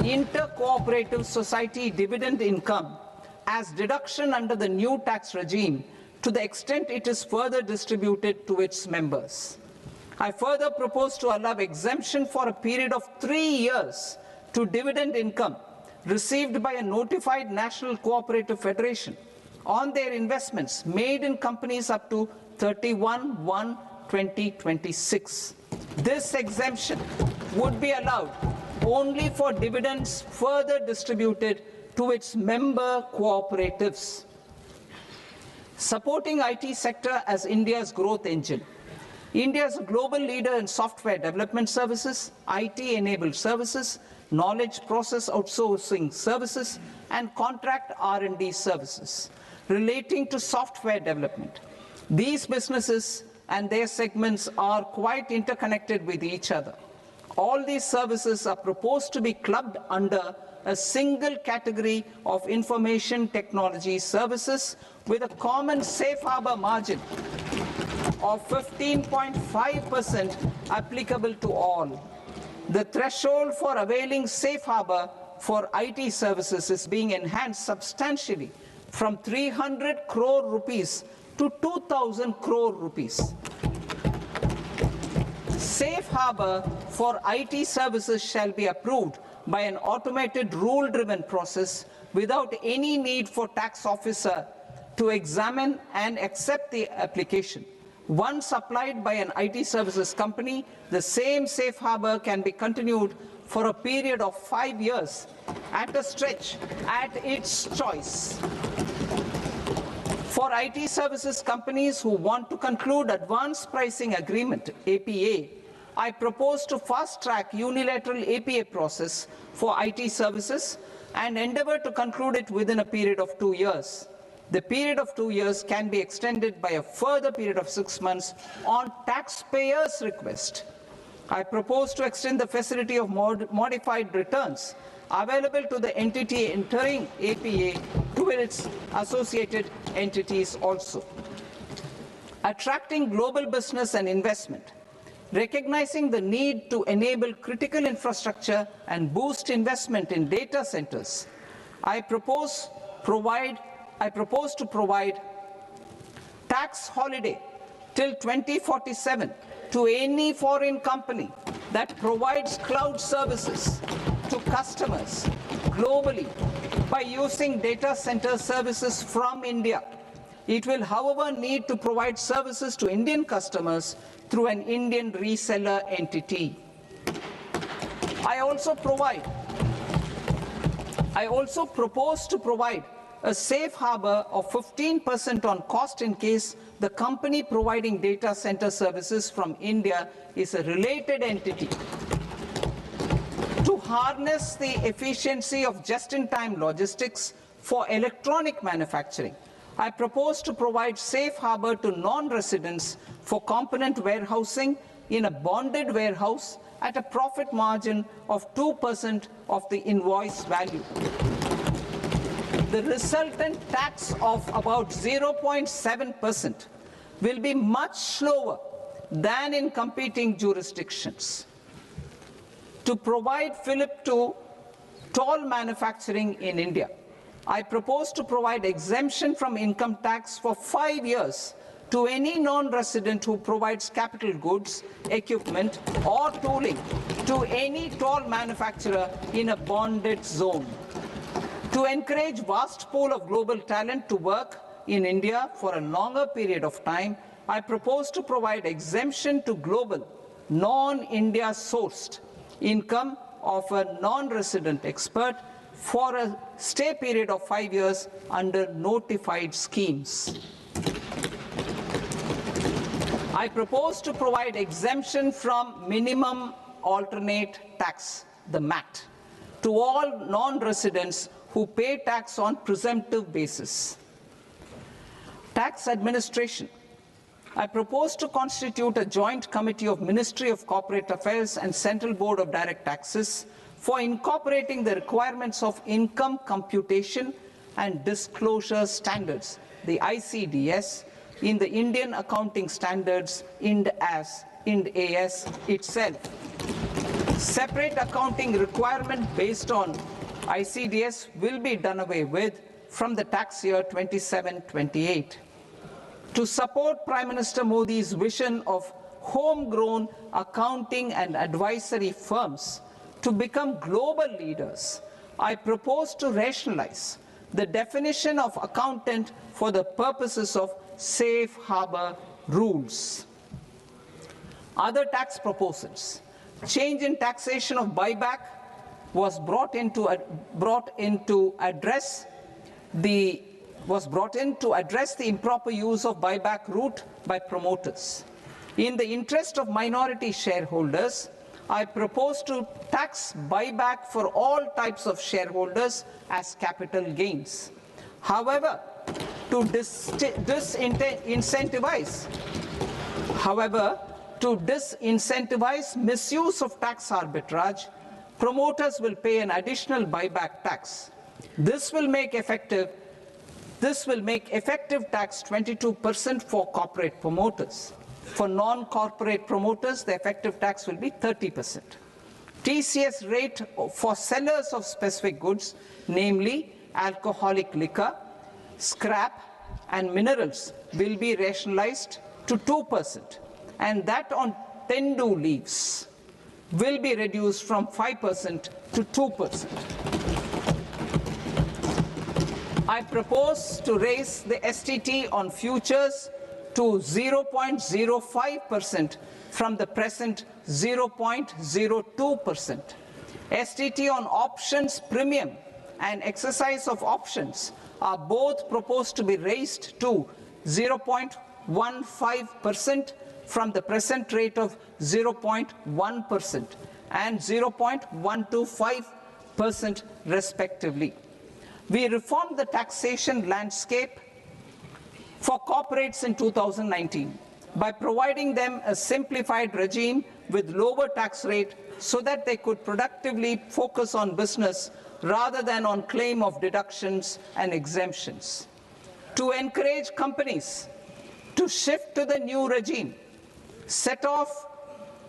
inter-cooperative society dividend income as deduction under the new tax regime to the extent it is further distributed to its members. I further propose to allow exemption for a period of 3 years to dividend income received by a notified national cooperative federation on their investments made in companies up to 31/1/2026. This exemption would be allowed only for dividends further distributed to its member cooperatives. Supporting IT sector as India's growth engine. India is a global leader in software development services, IT-enabled services, knowledge process outsourcing services, and contract R&D services relating to software development. These businesses and their segments are quite interconnected with each other. All these services are proposed to be clubbed under a single category of information technology services with a common safe harbor margin of 15.5% applicable to all. The threshold for availing safe harbor for IT services is being enhanced substantially from 300 crore rupees to 2,000 crore rupees. Safe harbor for IT services shall be approved by an automated rule-driven process without any need for tax officer to examine and accept the application. Once applied by an IT services company, the same safe harbor can be continued for a period of 5 years at a stretch at its choice. For IT services companies who want to conclude advanced pricing agreement, APA, I propose to fast-track unilateral APA process for IT services and endeavor to conclude it within a period of 2 years. The period of 2 years can be extended by a further period of 6 months on taxpayers' request. I propose to extend the facility of modified returns available to the entity entering APA to its associated entities also. Attracting global business and investment. Recognizing the need to enable critical infrastructure and boost investment in data centers, I propose to provide tax holiday till 2047 to any foreign company that provides cloud services to customers globally by using data center services from India. It will, however, need to provide services to Indian customers through an Indian reseller entity. I also propose to provide a safe harbor of 15% on cost in case the company providing data center services from India is a related entity. To harness the efficiency of just-in-time logistics for electronic manufacturing, I propose to provide safe harbor to non-residents for component warehousing in a bonded warehouse at a profit margin of 2% of the invoice value. The resultant tax of about 0.7% will be much lower than in competing jurisdictions. To provide fillip to toll manufacturing in India, I propose to provide exemption from income tax for 5 years to any non-resident who provides capital goods, equipment, or tooling to any toll manufacturer in a bonded zone. To encourage vast pool of global talent to work in India for a longer period of time, I propose to provide exemption to global, non-India sourced income of a non-resident expert for a stay period of 5 years under notified schemes. I propose to provide exemption from minimum alternate tax, the MAT, to all non-residents who pay tax on presumptive basis. Tax administration. I propose to constitute a joint committee of Ministry of Corporate Affairs and Central Board of Direct Taxes for incorporating the requirements of income computation and disclosure standards the ICDS, in the Indian Accounting Standards Ind AS itself. Separate accounting requirement based on ICDS will be done away with from the tax year 27-28. To support Prime Minister Modi's vision of homegrown accounting and advisory firms to become global leaders, I propose to rationalize the definition of accountant for the purposes of safe harbor rules. Other tax proposals. Change in taxation of buyback was brought in to address the improper use of buyback route by promoters. In the interest of minority shareholders, I propose to tax buyback for all types of shareholders as capital gains. However, to disincentivize misuse of tax arbitrage, promoters will pay an additional buyback tax. This will make effective tax 22% for corporate promoters. For non-corporate promoters, the effective tax will be 30%. TCS rate for sellers of specific goods, namely alcoholic liquor, scrap, and minerals, will be rationalized to 2%, and that on tendu leaves will be reduced from 5% to 2%. I propose to raise the STT on futures to 0.05% from the present 0.02%. STT on options premium and exercise of options are both proposed to be raised to 0.15% from the present rate of 0.1% and 0.125% respectively. We reformed the taxation landscape for corporates in 2019 by providing them a simplified regime with lower tax rate so that they could productively focus on business rather than on claim of deductions and exemptions. To encourage companies to shift to the new regime, set off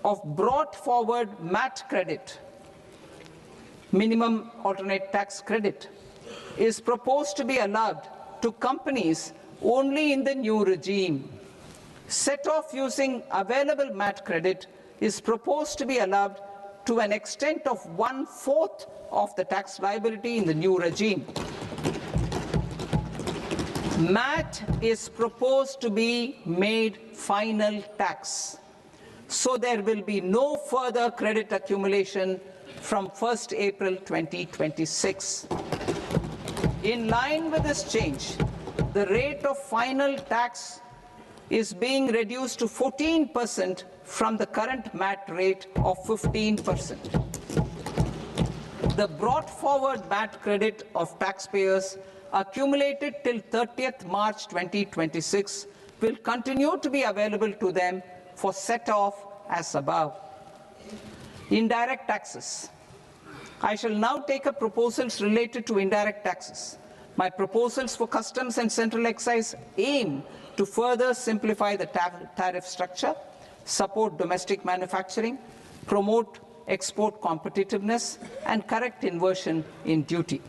of brought forward MAT credit, minimum alternate tax credit, is proposed to be allowed to companies only in the new regime. Set off using available MAT credit is proposed to be allowed to an extent of 1/4 of the tax liability in the new regime. MAT is proposed to be made final tax, so there will be no further credit accumulation from 1st April 2026. In line with this change, the rate of final tax is being reduced to 14% from the current MAT rate of 15%. The brought forward MAT credit of taxpayers accumulated till 30th March 2026 will continue to be available to them for set-off as above. Indirect taxes. I shall now take up proposals related to indirect taxes. My proposals for customs and central excise aim to further simplify the tariff structure, support domestic manufacturing, promote export competitiveness, and correct inversion in duty.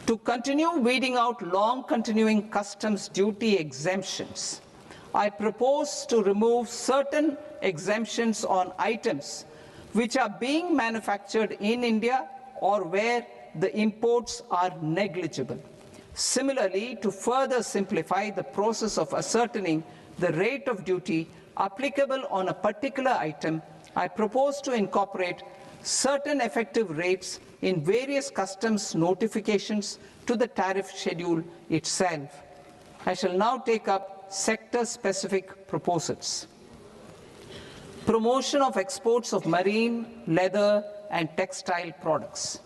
To continue weeding out long continuing customs duty exemptions, I propose to remove certain exemptions on items which are being manufactured in India or where the imports are negligible. Similarly, to further simplify the process of ascertaining the rate of duty applicable on a particular item, I propose to incorporate certain effective rates in various customs notifications to the tariff schedule itself. I shall now take up sector-specific proposals. Promotion of exports of marine, leather, and textile products.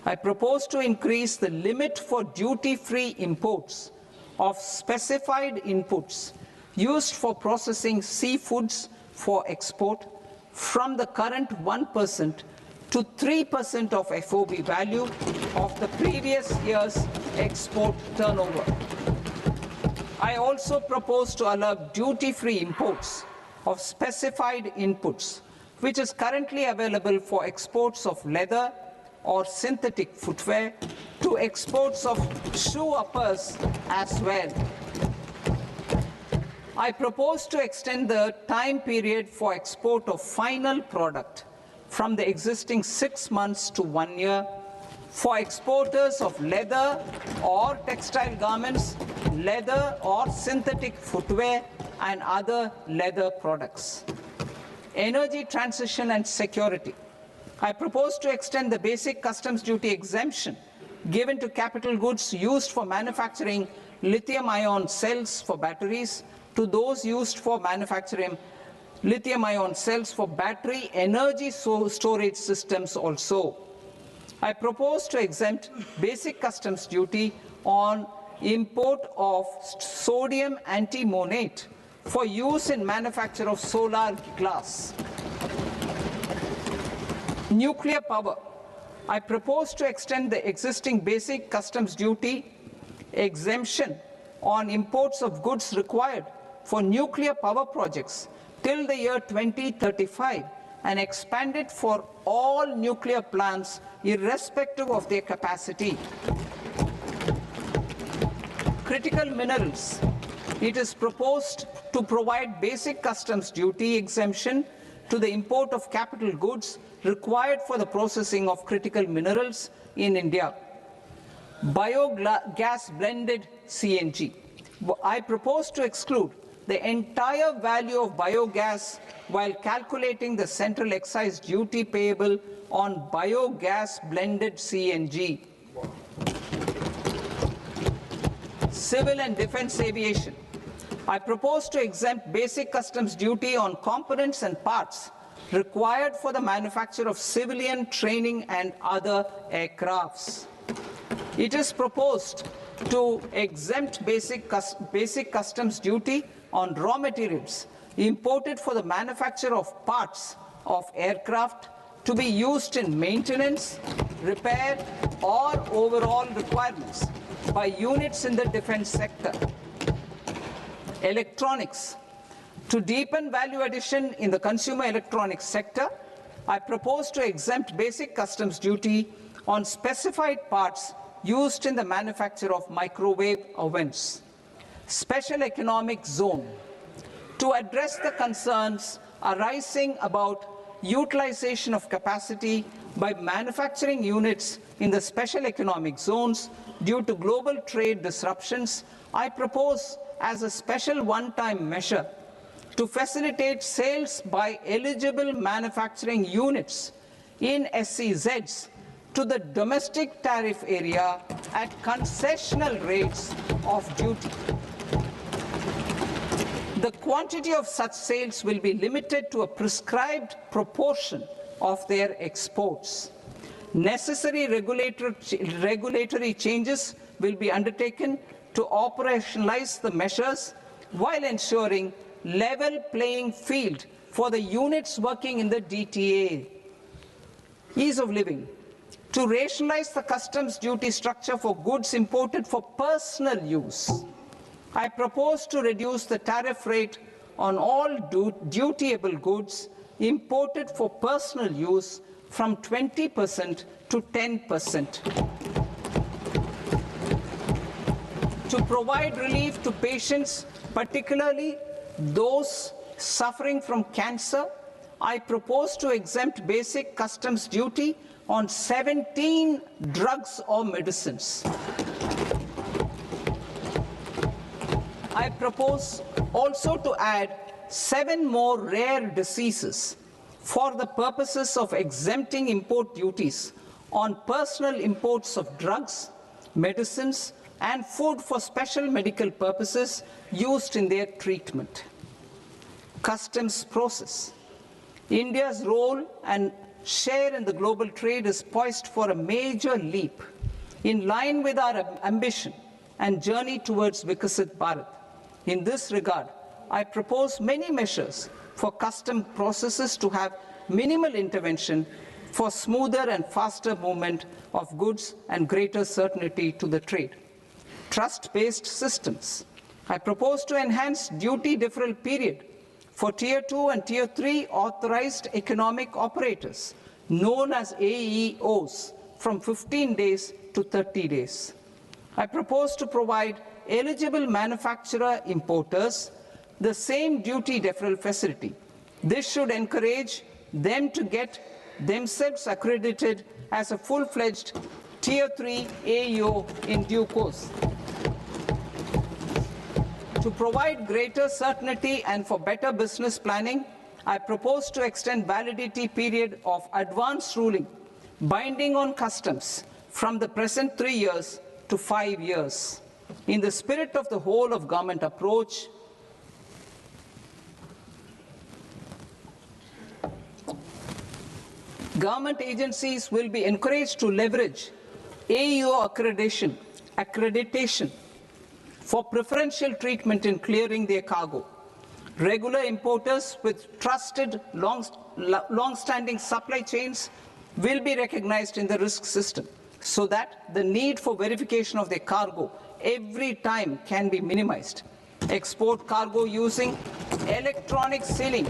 I propose to increase the limit for duty-free imports of specified inputs used for processing seafoods for export from the current 1% to 3% of FOB value of the previous year's export turnover. I also propose to allow duty-free imports of specified inputs, which is currently available for exports of leather or synthetic footwear, to exports of shoe uppers as well. I propose to extend the time period for export of final product from the existing 6 months to 1 year for exporters of leather or textile garments, leather or synthetic footwear, and other leather products. Energy transition and security. I propose to extend the basic customs duty exemption given to capital goods used for manufacturing lithium-ion cells for batteries to those used for manufacturing lithium-ion cells for battery energy storage systems also. I propose to exempt basic customs duty on import of sodium antimonate for use in manufacture of solar glass. Nuclear power. I propose to extend the existing basic customs duty exemption on imports of goods required for nuclear power projects till the year 2035 and expand it for all nuclear plants irrespective of their capacity. Critical minerals. It is proposed to provide basic customs duty exemption to the import of capital goods required for the processing of critical minerals in India. Biogas blended CNG. I propose to exclude the entire value of biogas while calculating the central excise duty payable on biogas blended CNG. Civil and defense aviation. I propose to exempt basic customs duty on components and parts required for the manufacture of civilian training and other aircrafts. It is proposed to exempt basic customs duty on raw materials imported for the manufacture of parts of aircraft to be used in maintenance, repair, or overall requirements by units in the defense sector. Electronics. To deepen value addition in the consumer electronics sector, I propose to exempt basic customs duty on specified parts used in the manufacture of microwave ovens. Special economic zone. To address the concerns arising about utilization of capacity by manufacturing units in the special economic zones due to global trade disruptions, I propose as a special one-time measure to facilitate sales by eligible manufacturing units in SEZs to the domestic tariff area at concessional rates of duty. The quantity of such sales will be limited to a prescribed proportion of their exports. Necessary regulatory changes will be undertaken to operationalize the measures while ensuring level playing field for the units working in the DTA. Ease of living. To rationalize the customs duty structure for goods imported for personal use, I propose to reduce the tariff rate on all dutiable goods imported for personal use from 20% to 10%. To provide relief to patients, particularly those suffering from cancer, I propose to exempt basic customs duty on 17 drugs or medicines. I propose also to add 7 more rare diseases for the purposes of exempting import duties on personal imports of drugs, medicines, and food for special medical purposes used in their treatment. Customs process. India's role and share in the global trade is poised for a major leap in line with our ambition and journey towards Viksit Bharat. In this regard, I propose many measures for custom processes to have minimal intervention for smoother and faster movement of goods and greater certainty to the trade. trust-based systems. I propose to enhance duty deferral period for Tier 2 and Tier 3 authorized economic operators, known as AEOs, from 15 days to 30 days. I propose to provide eligible manufacturer importers the same duty deferral facility. This should encourage them to get themselves accredited as a full-fledged Tier 3 AEO in due course. To provide greater certainty and for better business planning, I propose to extend validity period of advance ruling binding on customs from the present 3 years to 5 years. In the spirit of the whole of government approach, government agencies will be encouraged to leverage AEO accreditation for preferential treatment in clearing their cargo. Regular importers with trusted, long-standing supply chains will be recognized in the risk system so that the need for verification of their cargo every time can be minimized. Export cargo using electronic sealing.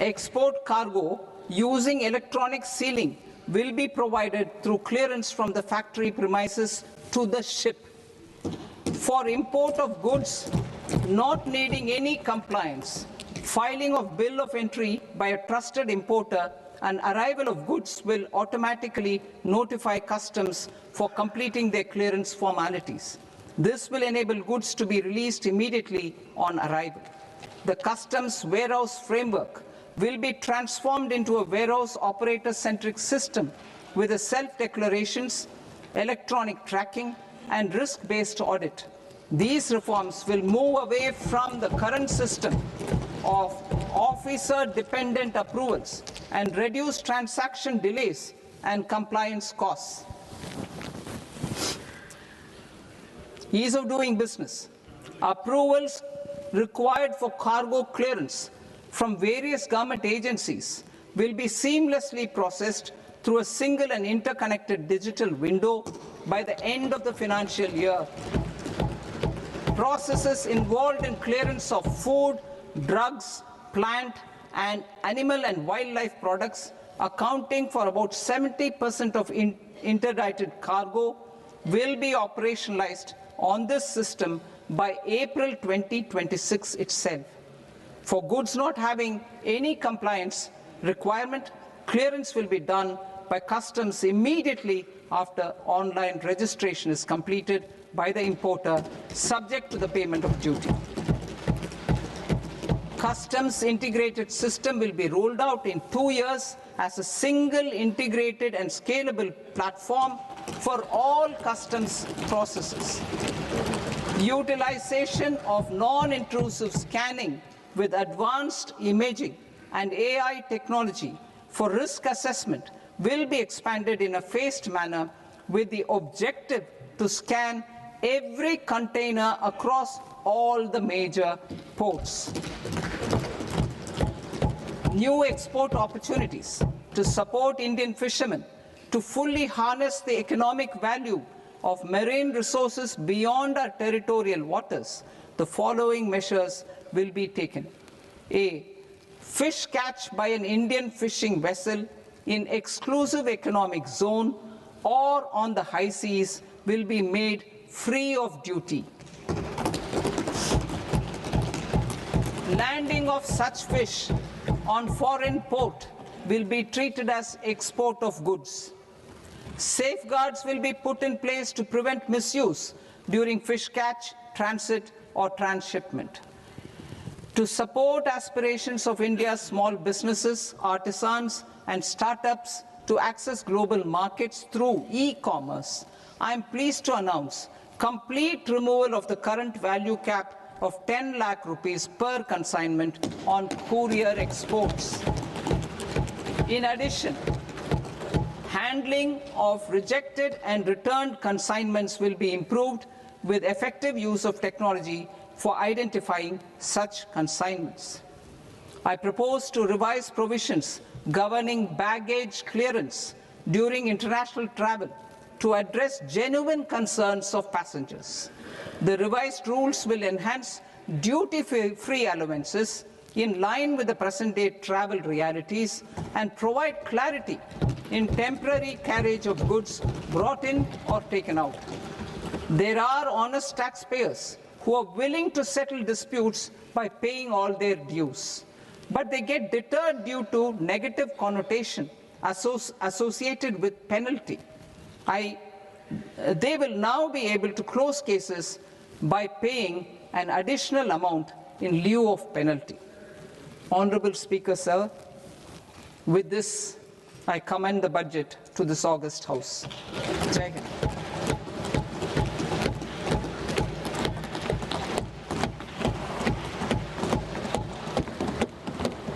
Export cargo using electronic sealing will be provided through clearance from the factory premises to the ship. For import of goods not needing any compliance, filing of bill of entry by a trusted importer and arrival of goods will automatically notify customs for completing their clearance formalities. This will enable goods to be released immediately on arrival. The customs warehouse framework will be transformed into a warehouse operator-centric system with a self-declarations, electronic tracking, and risk-based audit. These reforms will move away from the current system of officer-dependent approvals and reduce transaction delays and compliance costs. Ease of doing business. Approvals required for cargo clearance from various government agencies will be seamlessly processed through a single and interconnected digital window by the end of the financial year. Processes involved in clearance of food, drugs, plant, and animal and wildlife products, accounting for about 70% of interdicted cargo, will be operationalized on this system by April 2026 itself. For goods not having any compliance requirement, clearance will be done by customs immediately after online registration is completed by the importer, subject to the payment of duty. Customs integrated system will be rolled out in 2 years as a single integrated and scalable platform for all customs processes. Utilization of non-intrusive scanning with advanced imaging and AI technology for risk assessment will be expanded in a phased manner with the objective to scan every container across all the major ports. New export opportunities to support Indian fishermen to fully harness the economic value of marine resources beyond our territorial waters. The following measures will be taken. A. Fish catch by an Indian fishing vessel in exclusive economic zone or on the high seas will be made free of duty. Landing of such fish on foreign port will be treated as export of goods. Safeguards will be put in place to prevent misuse during fish catch, transit, or transshipment. To support aspirations of India's small businesses, artisans, and startups to access global markets through e-commerce, I am pleased to announce complete removal of the current value cap of 10 lakh rupees per consignment on courier exports. In addition, handling of rejected and returned consignments will be improved with effective use of technology for identifying such consignments. I propose to revise provisions governing baggage clearance during international travel to address genuine concerns of passengers. The revised rules will enhance duty-free allowances in line with the present-day travel realities and provide clarity in temporary carriage of goods brought in or taken out. There are honest taxpayers who are willing to settle disputes by paying all their dues, but they get deterred due to negative connotation associated with penalty. They will now be able to close cases by paying an additional amount in lieu of penalty. Honorable Speaker, sir, with this, I commend the budget to this august House. Jai Hind.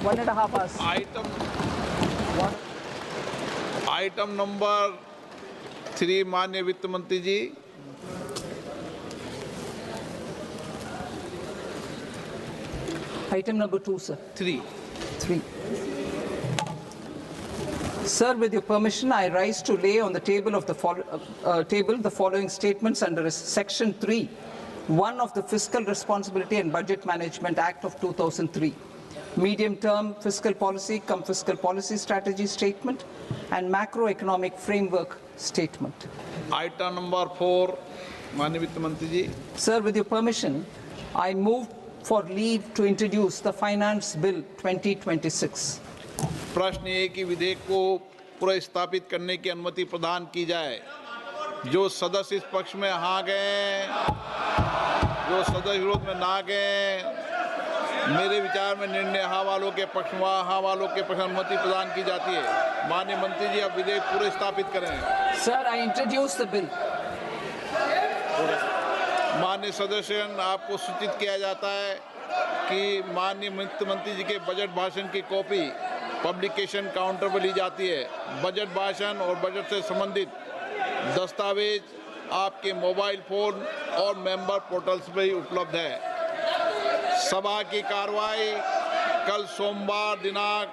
One and a half hours. Item number 3, माननीय वित्त मंत्री जी. Item number 2, sir. 3. Sir, with your permission, I rise to lay on the table of the following statements under Section 3, 1 of the Fiscal Responsibility and Budget Management Act of 2003. Medium-term fiscal policy, fiscal policy strategy statement, and macroeconomic framework statement. Item number 4, माननीय वित्त मंत्री जी. Sir, with your permission, I move for leave to introduce the Finance Bill 2026. प्रश्न ये कि विधेयक को पुनर्स्थापित करने की अनुमति प्रदान की जाए. जो सदस्य इस पक्ष में हाँ गए, जो सदस्य विरोध में ना गए, मेरे विचार में निर्णय हाँ वालों के पक्ष में, हाँ वालों के पक्ष में अनुमति प्रदान की जाती है. माननीय मंत्री जी, अब विधेयक पुनर्स्थापित करें. Sir, I introduce the bill. माननीय सदस्य, आपको सूचित किया जाता है कि माननीय वित्त मंत्री जी के बजट भाषण की कॉपी पब्लिकेशन काउंटर पर ली जाती है. बजट भाषण और बजट से संबंधित दस्तावेज आपके मोबाइल फोन और मेंबर पोर्टल्स पर ही उपलब्ध है. सभा की कार्रवाई कल सोमवार दिनांक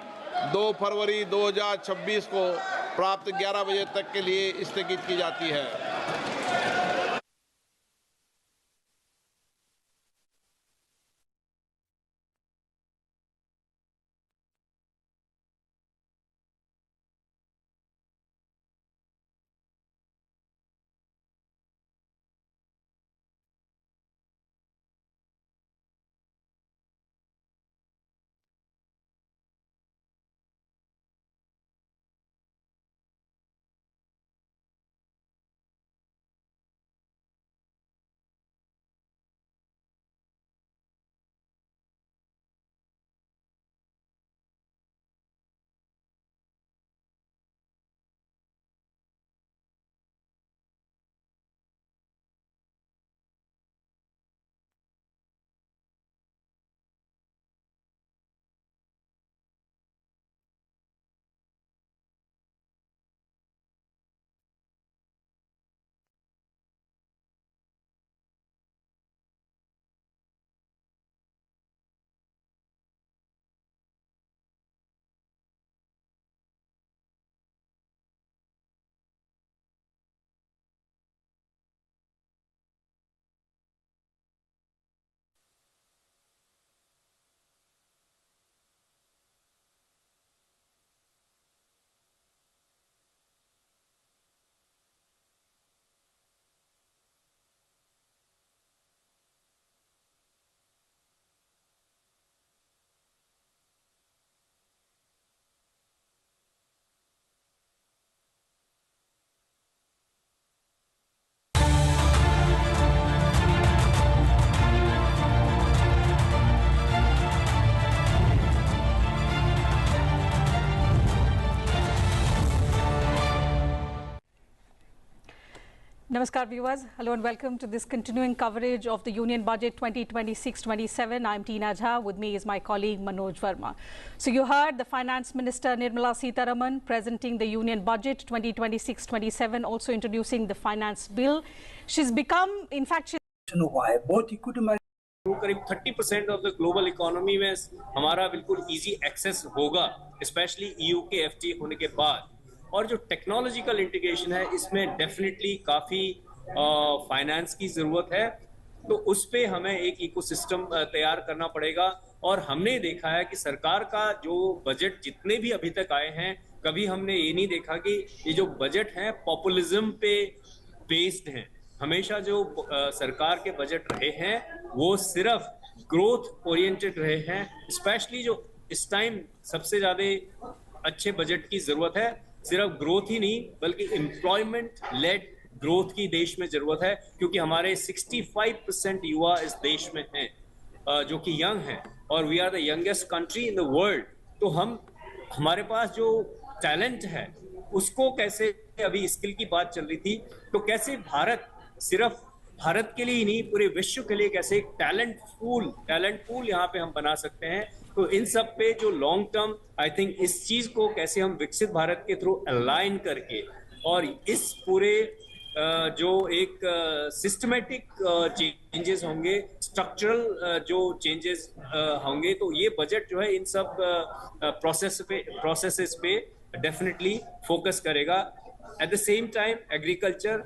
2 फरवरी 2026 को प्राप्त 11 बजे तक के लिए स्थगित की जाती है. Namaskar viewers, hello and welcome to this continuing coverage of the Union Budget 2026-27. I'm Tina Jha, with me is my colleague Manoj Verma. So you heard the Finance Minister Nirmala Sitharaman presenting the Union Budget 2026-27, also introducing the Finance Bill. She's become, in fact, she's वो करीब 30% of the global economy में हमारा बिल्कुल easy access होगा, specially EU के FTA होने के बाद. और जो टेक्नोलॉजिकल इंटीग्रेशन है इसमें डेफिनेटली काफ़ी फाइनेंस की ज़रूरत है। तो उस पे हमें एक इकोसिस्टम तैयार करना पड़ेगा। और हमने देखा है कि सरकार का जो बजट जितने भी अभी तक आए हैं, कभी हमने ये नहीं देखा कि ये जो बजट हैं पॉपुलिज्म पे बेस्ड हैं। हमेशा जो सरकार के बजट रहे हैं वो सिर्फ ग्रोथ ओरिएंटेड रहे हैं। स्पेशली जो इस टाइम सबसे ज़्यादा अच्छे बजट की ज़रूरत है, सिर्फ ग्रोथ ही नहीं बल्कि एम्प्लॉयमेंट लेड ग्रोथ की देश में ज़रूरत है, क्योंकि हमारे 65% युवा इस देश में हैं जो कि यंग हैं, और we are the youngest country in the world. तो हमारे पास जो टैलेंट है उसको कैसे, अभी स्किल की बात चल रही थी, तो कैसे भारत सिर्फ भारत के लिए ही नहीं पूरे विश्व के लिए कैसे एक टैलेंट पूल यहाँ पे हम बना सकते हैं। तो इन सब पे जो लॉन्ग टर्म आई थिंक इस चीज को कैसे हम विकसित भारत के थ्रू अलाइन करके और इस पूरे जो एक सिस्टमेटिक चेंजेस होंगे, स्ट्रक्चरल जो चेंजेस होंगे, तो ये बजट जो है इन सब प्रोसेसेस पे डेफिनेटली फोकस करेगा। At the same time agriculture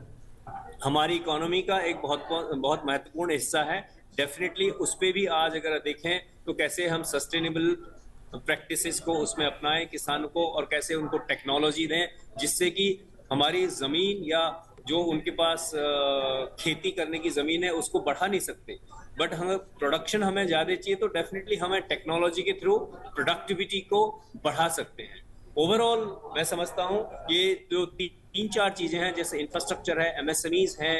हमारी इकोनॉमी का एक बहुत महत्वपूर्ण हिस्सा है। डेफिनेटली उस पे भी आज अगर देखें तो कैसे हम सस्टेनेबल प्रैक्टिसेस को उसमें अपनाएं किसानों को, और कैसे उनको टेक्नोलॉजी दें जिससे कि हमारी ज़मीन या जो उनके पास खेती करने की ज़मीन है उसको बढ़ा नहीं सकते, बट हमें प्रोडक्शन हमें ज़्यादा चाहिए, तो डेफिनेटली हमें टेक्नोलॉजी के थ्रू प्रोडक्टिविटी को बढ़ा सकते हैं। ओवरऑल मैं समझता हूँ ये जो तीन चार चीज़ें हैं, जैसे इंफ्रास्ट्रक्चर है, एमएसएमईज हैं,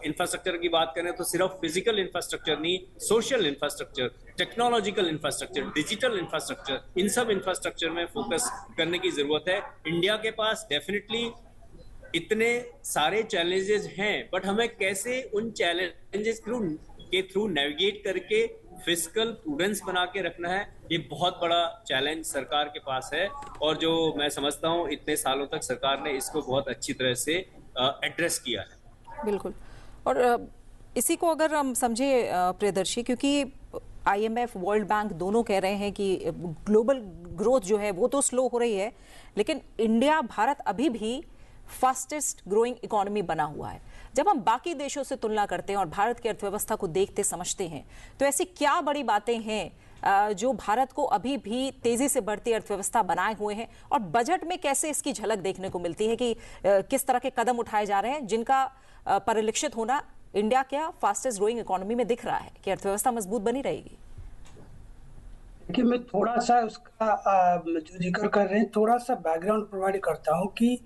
इंफ्रास्ट्रक्चर की बात करें तो सिर्फ फिजिकल इंफ्रास्ट्रक्चर नहीं, social infrastructure, technological infrastructure, digital infrastructure, इन सब इंफ्रास्ट्रक्चर में फोकस करने की जरूरत है। इंडिया के पास डेफिनेटली इतने सारे चैलेंजेस हैं, बट हमें कैसे उन चैलेंजेस के थ्रू नेविगेट करके फिजिकल प्रूडेंस बना के रखना है, ये बहुत बड़ा चैलेंज सरकार के पास है, और जो मैं समझता हूँ इतने सालों तक सरकार ने इसको बहुत अच्छी तरह से एड्रेस किया है। बिल्कुल। और इसी को अगर हम समझे प्रियदर्शी, क्योंकि आईएमएफ, वर्ल्ड बैंक दोनों कह रहे हैं कि ग्लोबल ग्रोथ जो है वो तो स्लो हो रही है, लेकिन इंडिया, भारत अभी भी फास्टेस्ट ग्रोइंग इकोनॉमी बना हुआ है। जब हम बाकी देशों से तुलना करते हैं और भारत की अर्थव्यवस्था को देखते समझते हैं, तो ऐसी क्या बड़ी बातें हैं जो भारत को अभी भी तेजी से बढ़ती अर्थव्यवस्था बनाए हुए हैं, और बजट में कैसे इसकी झलक देखने को मिलती है कि किस तरह के कदम उठाए जा रहे हैं जिनका परिलक्षित होना इंडिया क्या फास्टेस्ट ग्रोइंग इकोनॉमी में दिख रहा है कि अर्थव्यवस्था मजबूत बनी रहेगी। देखिए, मैं थोड़ा सा उसका जो जिक्र कर रहे हैं थोड़ा सा बैकग्राउंड प्रोवाइड करता हूँ कि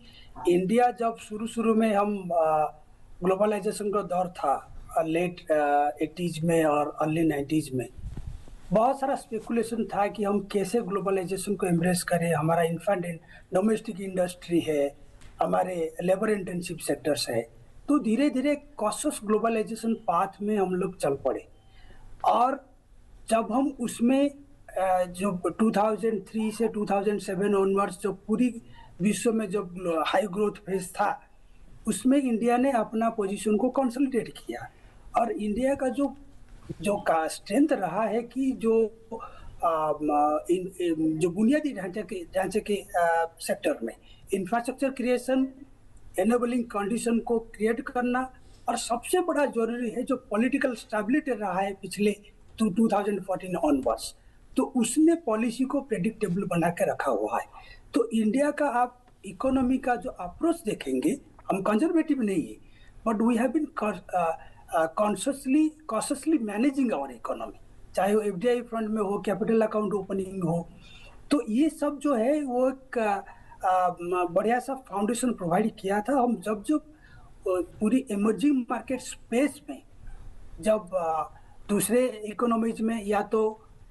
इंडिया जब शुरू में हम ग्लोबलाइजेशन का दौर था लेट 80s में और अर्ली 90s में, बहुत सारा स्पेकुलेशन था कि हम कैसे ग्लोबलाइजेशन को एम्ब्रेस करें। हमारा इन्फेंट डोमेस्टिक इंडस्ट्री है, हमारे लेबर इंटेंसिव सेक्टर्स है, तो धीरे धीरे कॉशियस ग्लोबलाइजेशन पाथ में हम लोग चल पड़े। और जब हम उसमें जो 2003 से 2007 ऑनवर्ड्स जो पूरी विश्व में जब हाई ग्रोथ फेज था, उसमें इंडिया ने अपना पोजीशन को कंसोलिडेट किया। और इंडिया का जो स्ट्रेंथ रहा है कि जो बुनियादी ढांचे के सेक्टर में इंफ्रास्ट्रक्चर क्रिएशन, एनेबलिंग कंडीशन को क्रिएट करना, और सबसे बड़ा जरूरी है जो पॉलिटिकल स्टेबिलिटी रहा है पिछले 2014 ऑनवर्ड्स, तो उसने पॉलिसी को प्रेडिक्टेबल बना के रखा हुआ है। तो इंडिया का आप इकोनॉमी का जो अप्रोच देखेंगे, हम कंजर्वेटिव नहीं है, but we have been consciously managing our economy, चाहे वो एफडीआई फ्रंट में हो, कैपिटल अकाउंट ओपनिंग हो, तो ये सब जो है वो एक बढ़िया सा फाउंडेशन प्रोवाइड किया था। हम जब पूरी इमर्जिंग मार्केट स्पेस में जब दूसरे इकोनॉमीज में या तो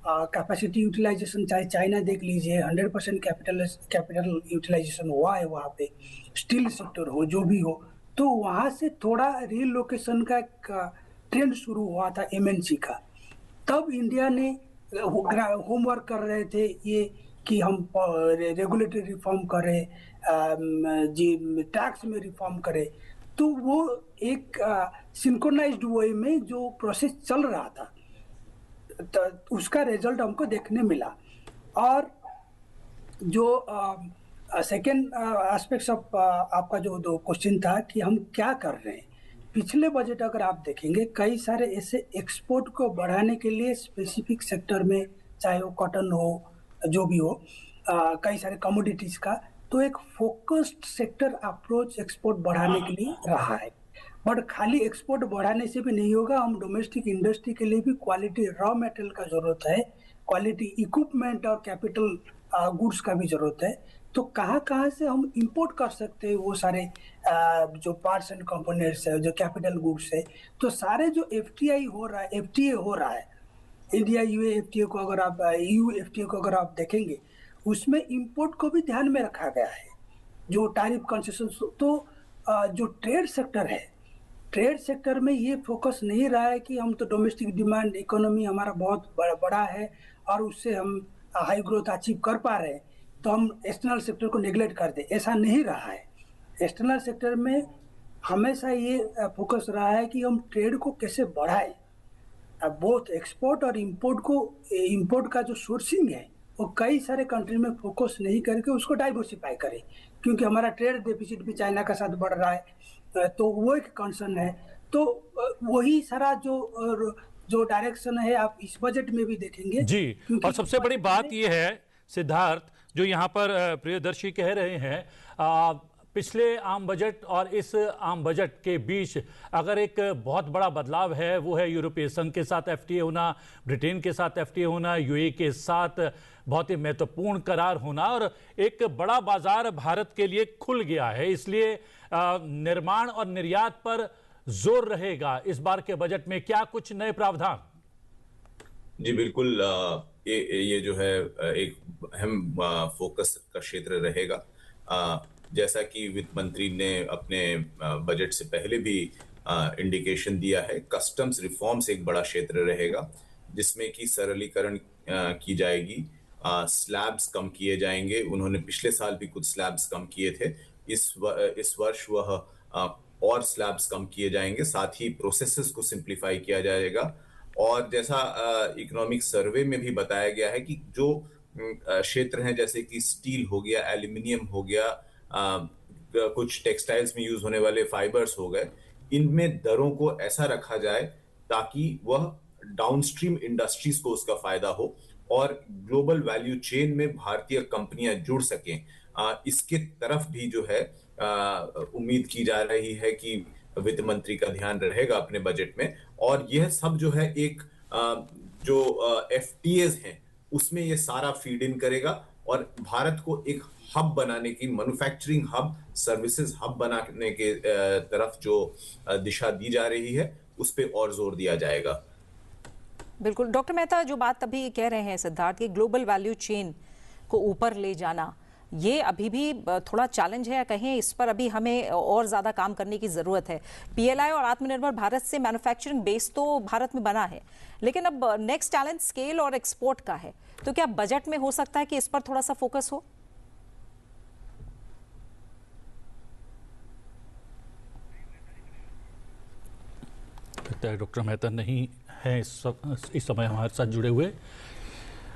कैपेसिटी यूटिलाइजेशन, चाहे चाइना देख लीजिए 100% कैपिटल यूटिलाइजेशन हुआ है वहाँ पे, स्टील सेक्टर हो, जो भी हो, तो वहाँ से थोड़ा रीलोकेशन का एक ट्रेंड शुरू हुआ था एमएनसी का। तब इंडिया ने होमवर्क कर रहे थे ये कि हम रेगुलेटरी रिफॉर्म करें, जी टैक्स में रिफॉर्म करें, तो वो एक सिंक्रोनाइज्ड वे में जो प्रोसेस चल रहा था, तो उसका रिजल्ट हमको देखने मिला। और जो सेकेंड एस्पेक्ट्स ऑफ आपका जो दो क्वेश्चन था कि हम क्या कर रहे हैं। पिछले बजट अगर आप देखेंगे कई सारे ऐसे एक्सपोर्ट को बढ़ाने के लिए स्पेसिफिक सेक्टर में, चाहे वो कॉटन हो जो भी हो, कई सारे कमोडिटीज का, तो एक फोकस्ड सेक्टर अप्रोच एक्सपोर्ट बढ़ाने के लिए रहा है। बट खाली एक्सपोर्ट बढ़ाने से भी नहीं होगा, हम डोमेस्टिक इंडस्ट्री के लिए भी क्वालिटी रॉ मटेरियल का जरूरत है, क्वालिटी इक्विपमेंट और कैपिटल गुड्स का भी जरूरत है। तो कहाँ कहाँ से हम इंपोर्ट कर सकते हैं वो सारे जो पार्ट्स एंड कंपोनेंट्स है, जो कैपिटल गुड्स है। तो सारे जो एफटीआई हो रहा है, एफटीए हो रहा है, इंडिया यूए एफटीए को अगर आप ईयू एफटीए को अगर आप देखेंगे, उसमें इंपोर्ट को भी ध्यान में रखा गया है, जो टैरिफ कंसेशन। तो जो ट्रेड सेक्टर है, ट्रेड सेक्टर में ये फोकस नहीं रहा है कि हम तो डोमेस्टिक डिमांड इकोनॉमी हमारा बहुत बड़ा है और उससे हम हाई ग्रोथ अचीव कर पा रहे हैं, तो हम एक्सटर्नल सेक्टर को नेग्लेक्ट कर दें, ऐसा नहीं रहा है। एक्सटर्नल सेक्टर में हमेशा ये फोकस रहा है कि हम ट्रेड को कैसे बढ़ाएं, बोथ एक्सपोर्ट और इंपोर्ट को, इंपोर्ट का जो सोर्सिंग है वो कई सारे कंट्री में फोकस नहीं करके उसको डाइवर्सिफाई करें, क्योंकि हमारा ट्रेड डेफिसिट भी चाइना का साथ बढ़ रहा है, तो वो एक कंसर्न है। तो वही सारा जो डायरेक्शन है आप इस बजट में भी देखेंगे जी। और सबसे बड़ी बात यह है सिद्धार्थ, जो यहाँ पर प्रियदर्शी कह रहे हैं, पिछले आम बजट और इस आम बजट के बीच अगर एक बहुत बड़ा बदलाव है वो है यूरोपीय संघ के साथ एफटीए होना, ब्रिटेन के साथ एफटीए होना, यूएई के साथ बहुत ही महत्वपूर्ण करार होना, और एक बड़ा बाजार भारत के लिए खुल गया है। इसलिए निर्माण और निर्यात पर जोर रहेगा इस बार के बजट में। क्या कुछ नए प्रावधान? जी बिल्कुल, ये जो है एक अहम फोकस का क्षेत्र रहेगा। जैसा कि वित्त मंत्री ने अपने बजट से पहले भी इंडिकेशन दिया है, कस्टम्स रिफॉर्म्स एक बड़ा क्षेत्र रहेगा जिसमें कि सरलीकरण की जाएगी, स्लैब्स कम किए जाएंगे। उन्होंने पिछले साल भी कुछ स्लैब्स कम किए थे, इस वर्ष वह और स्लैब्स कम किए जाएंगे, साथ ही प्रोसेसेस को सिंप्लीफाई किया जाएगा। और जैसा इकोनॉमिक सर्वे में भी बताया गया है कि जो क्षेत्र हैं जैसे कि स्टील हो गया, एल्यूमिनियम हो गया, कुछ टेक्सटाइल्स में यूज होने वाले फाइबर्स हो गए, इनमें दरों को ऐसा रखा जाए ताकि वह डाउनस्ट्रीम इंडस्ट्रीज को उसका फायदा हो और ग्लोबल वैल्यू चेन में भारतीय कंपनियां जुड़ सकें। इसके तरफ भी जो है उम्मीद की जा रही है कि वित्त मंत्री का ध्यान रहेगा अपने बजट में। और यह सब जो है एक जो एफटीएज हैं उसमें ये सारा फीड इन करेगा और भारत को एक हब बनाने की, मैन्युफैक्चरिंग हब, सर्विसेज हब बनाने के तरफ जो दिशा दी जा रही है उस पे और जोर दिया जाएगा। बिल्कुल डॉक्टर मेहता, जो बात अभी कह रहे हैं सिद्धार्थ की ग्लोबल वैल्यू चेन को ऊपर ले जाना, ये अभी भी थोड़ा चैलेंज है, कहें इस पर अभी हमें और ज़्यादा काम करने की ज़रूरत है। पीएलआई और आत्मनिर्भर भारत से मैन्युफैक्चरिंग बेस तो भारत में बना है, लेकिन अब नेक्स्ट चैलेंज स्केल और एक्सपोर्ट का है। तो क्या बजट में हो सकता है कि इस पर थोड़ा सा फोकस हो? डॉक्टर मेहता नहीं है इस समय हमारे साथ जुड़े हुए।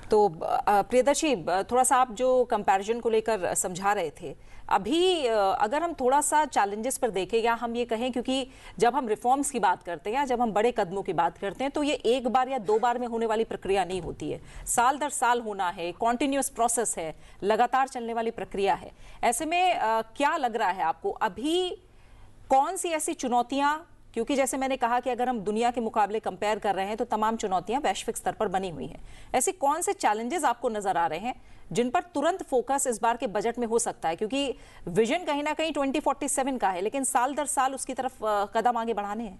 तो प्रियदर्शी, थोड़ा सा आप जो कंपैरिजन को लेकर समझा रहे थे, अभी अगर हम थोड़ा सा चैलेंजेस पर देखें या हम ये कहें, क्योंकि जब हम रिफॉर्म्स की बात करते हैं या जब हम बड़े कदमों की बात करते हैं तो ये एक बार या दो बार में होने वाली प्रक्रिया नहीं होती है, साल दर साल होना है, कॉन्टिन्यूस प्रोसेस है, लगातार चलने वाली प्रक्रिया है। ऐसे में क्या लग रहा है आपको अभी कौन सी ऐसी चुनौतियां, क्योंकि जैसे मैंने कहा कि अगर हम दुनिया के मुकाबले कंपेयर कर रहे हैं तो तमाम चुनौतियां वैश्विक स्तर पर बनी हुई हैं, ऐसे कौन से चैलेंजेस आपको नजर आ रहे हैं जिन पर तुरंत फोकस इस बार के बजट में हो सकता है? क्योंकि विजन कहीं ना कहीं 2047 का है, लेकिन साल दर साल उसकी तरफ कदम आगे बढ़ाने हैं।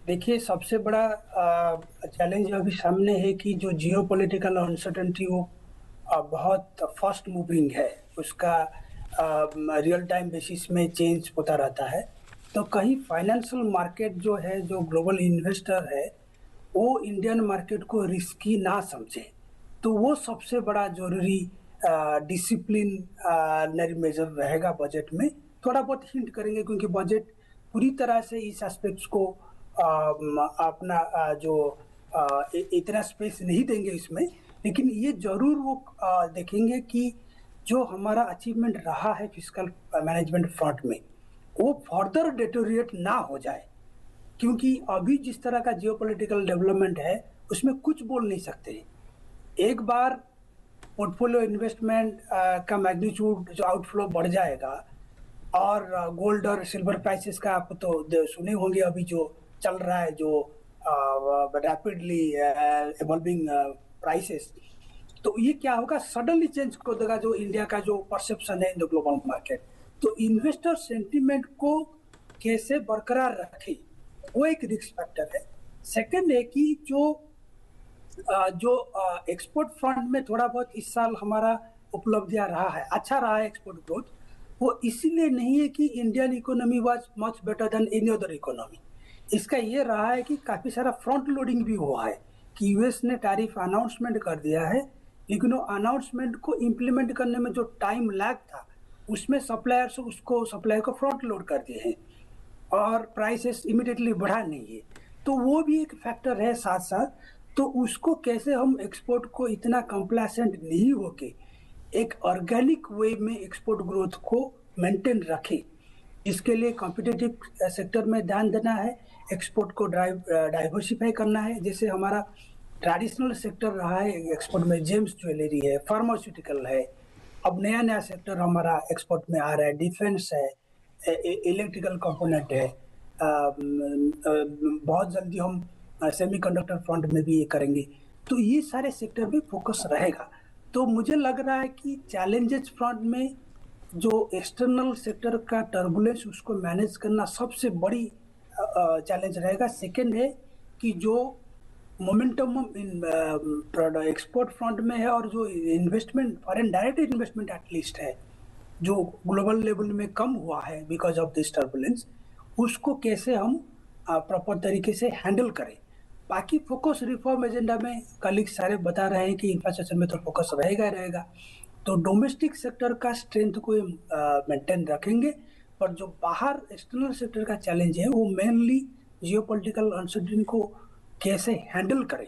देखिए, सबसे बड़ा चैलेंज अभी सामने है कि जो जियोपॉलिटिकल अनसर्टेनिटी वो बहुत फास्ट मूविंग है, उसका रियल टाइम बेसिस में चेंज होता रहता है। तो कहीं फाइनेंशियल मार्केट जो है, जो ग्लोबल इन्वेस्टर है, वो इंडियन मार्केट को रिस्की ना समझे। तो वो सबसे बड़ा जरूरी डिसिप्लिन मेजर रहेगा बजट में। थोड़ा बहुत हिंट करेंगे क्योंकि बजट पूरी तरह से इस एस्पेक्ट्स को अपना इतना स्पेस नहीं देंगे इसमें, लेकिन ये जरूर वो देखेंगे कि जो हमारा अचीवमेंट रहा है फिस्कल मैनेजमेंट फ्रंट में वो फर्दर डिटोरिएट ना हो जाए, क्योंकि अभी जिस तरह का जियोपॉलिटिकल डेवलपमेंट है उसमें कुछ बोल नहीं सकते। एक बार पोर्टफोलियो इन्वेस्टमेंट का मैग्नीट्यूड जो आउटफ्लो बढ़ जाएगा और गोल्ड और सिल्वर प्राइसेस का आप तो सुने होंगे अभी जो चल रहा है, जो रैपिडली इवॉल्विंग प्राइसेस, तो ये क्या होगा, सडनली चेंज कर देगा जो इंडिया का जो परसेप्शन है इन द ग्लोबल मार्केट। तो इन्वेस्टर सेंटीमेंट को कैसे बरकरार रखे वो एक रिस्क फैक्टर है। सेकंड है कि जो एक्सपोर्ट फ्रंट में थोड़ा बहुत इस साल हमारा उपलब्धियां रहा है, अच्छा रहा है एक्सपोर्ट ग्रोथ, वो इसीलिए नहीं है कि Indian economy was much better than any other economy. इसका ये रहा है कि काफी सारा फ्रंट लोडिंग भी हुआ है कि यूएस ने टैरिफ अनाउंसमेंट कर दिया है, लेकिन वो अनाउंसमेंट को इम्प्लीमेंट करने में जो टाइम लैग था उसमें सप्लायर्स उसको सप्लाई को फ्रंट लोड कर दिए हैं और प्राइसेस इमीडिएटली बढ़ा नहीं है। तो वो भी एक फैक्टर है साथ साथ। तो उसको कैसे हम एक्सपोर्ट को इतना कंप्लेसेंट नहीं होके एक ऑर्गेनिक वे में एक्सपोर्ट ग्रोथ को मेंटेन रखें, इसके लिए कॉम्पिटिटिव सेक्टर में ध्यान देना है, एक्सपोर्ट को डाइवर्सिफाई करना है। जैसे हमारा ट्रेडिशनल सेक्टर रहा है एक्सपोर्ट में, जेम्स ज्वेलरी है, फार्मास्यूटिकल है, अब नया नया सेक्टर हमारा एक्सपोर्ट में आ रहा है, डिफेंस है, इलेक्ट्रिकल कंपोनेंट है, बहुत जल्दी हम सेमीकंडक्टर फ्रंट में भी ये करेंगे। तो ये सारे सेक्टर पे फोकस रहेगा। तो मुझे लग रहा है कि चैलेंजेस फ्रंट में जो एक्सटर्नल सेक्टर का टर्बुलेंस उसको मैनेज करना सबसे बड़ी चैलेंज रहेगा। सेकंड है कि जो मोमेंटम इन एक्सपोर्ट फ्रंट में है और जो investment foreign direct investment at least है जो ग्लोबल लेवल में कम हुआ है बिकॉज ऑफ दिस टर्बुलेंस, उसको कैसे हम प्रॉपर तरीके से हैंडल करें। बाकी फोकस रिफॉर्म एजेंडा में कलीग सारे बता रहे हैं कि इंफ्रास्ट्रक्चर में तो फोकस रहेगा रहेगा, तो डोमेस्टिक सेक्टर का स्ट्रेंथ को मेंटेन रखेंगे, पर जो बाहर एक्सटर्नल सेक्टर का चैलेंज है वो मेनली जियोपॉलिटिकल अनसर्टेनिटी को कैसे हैंडल करें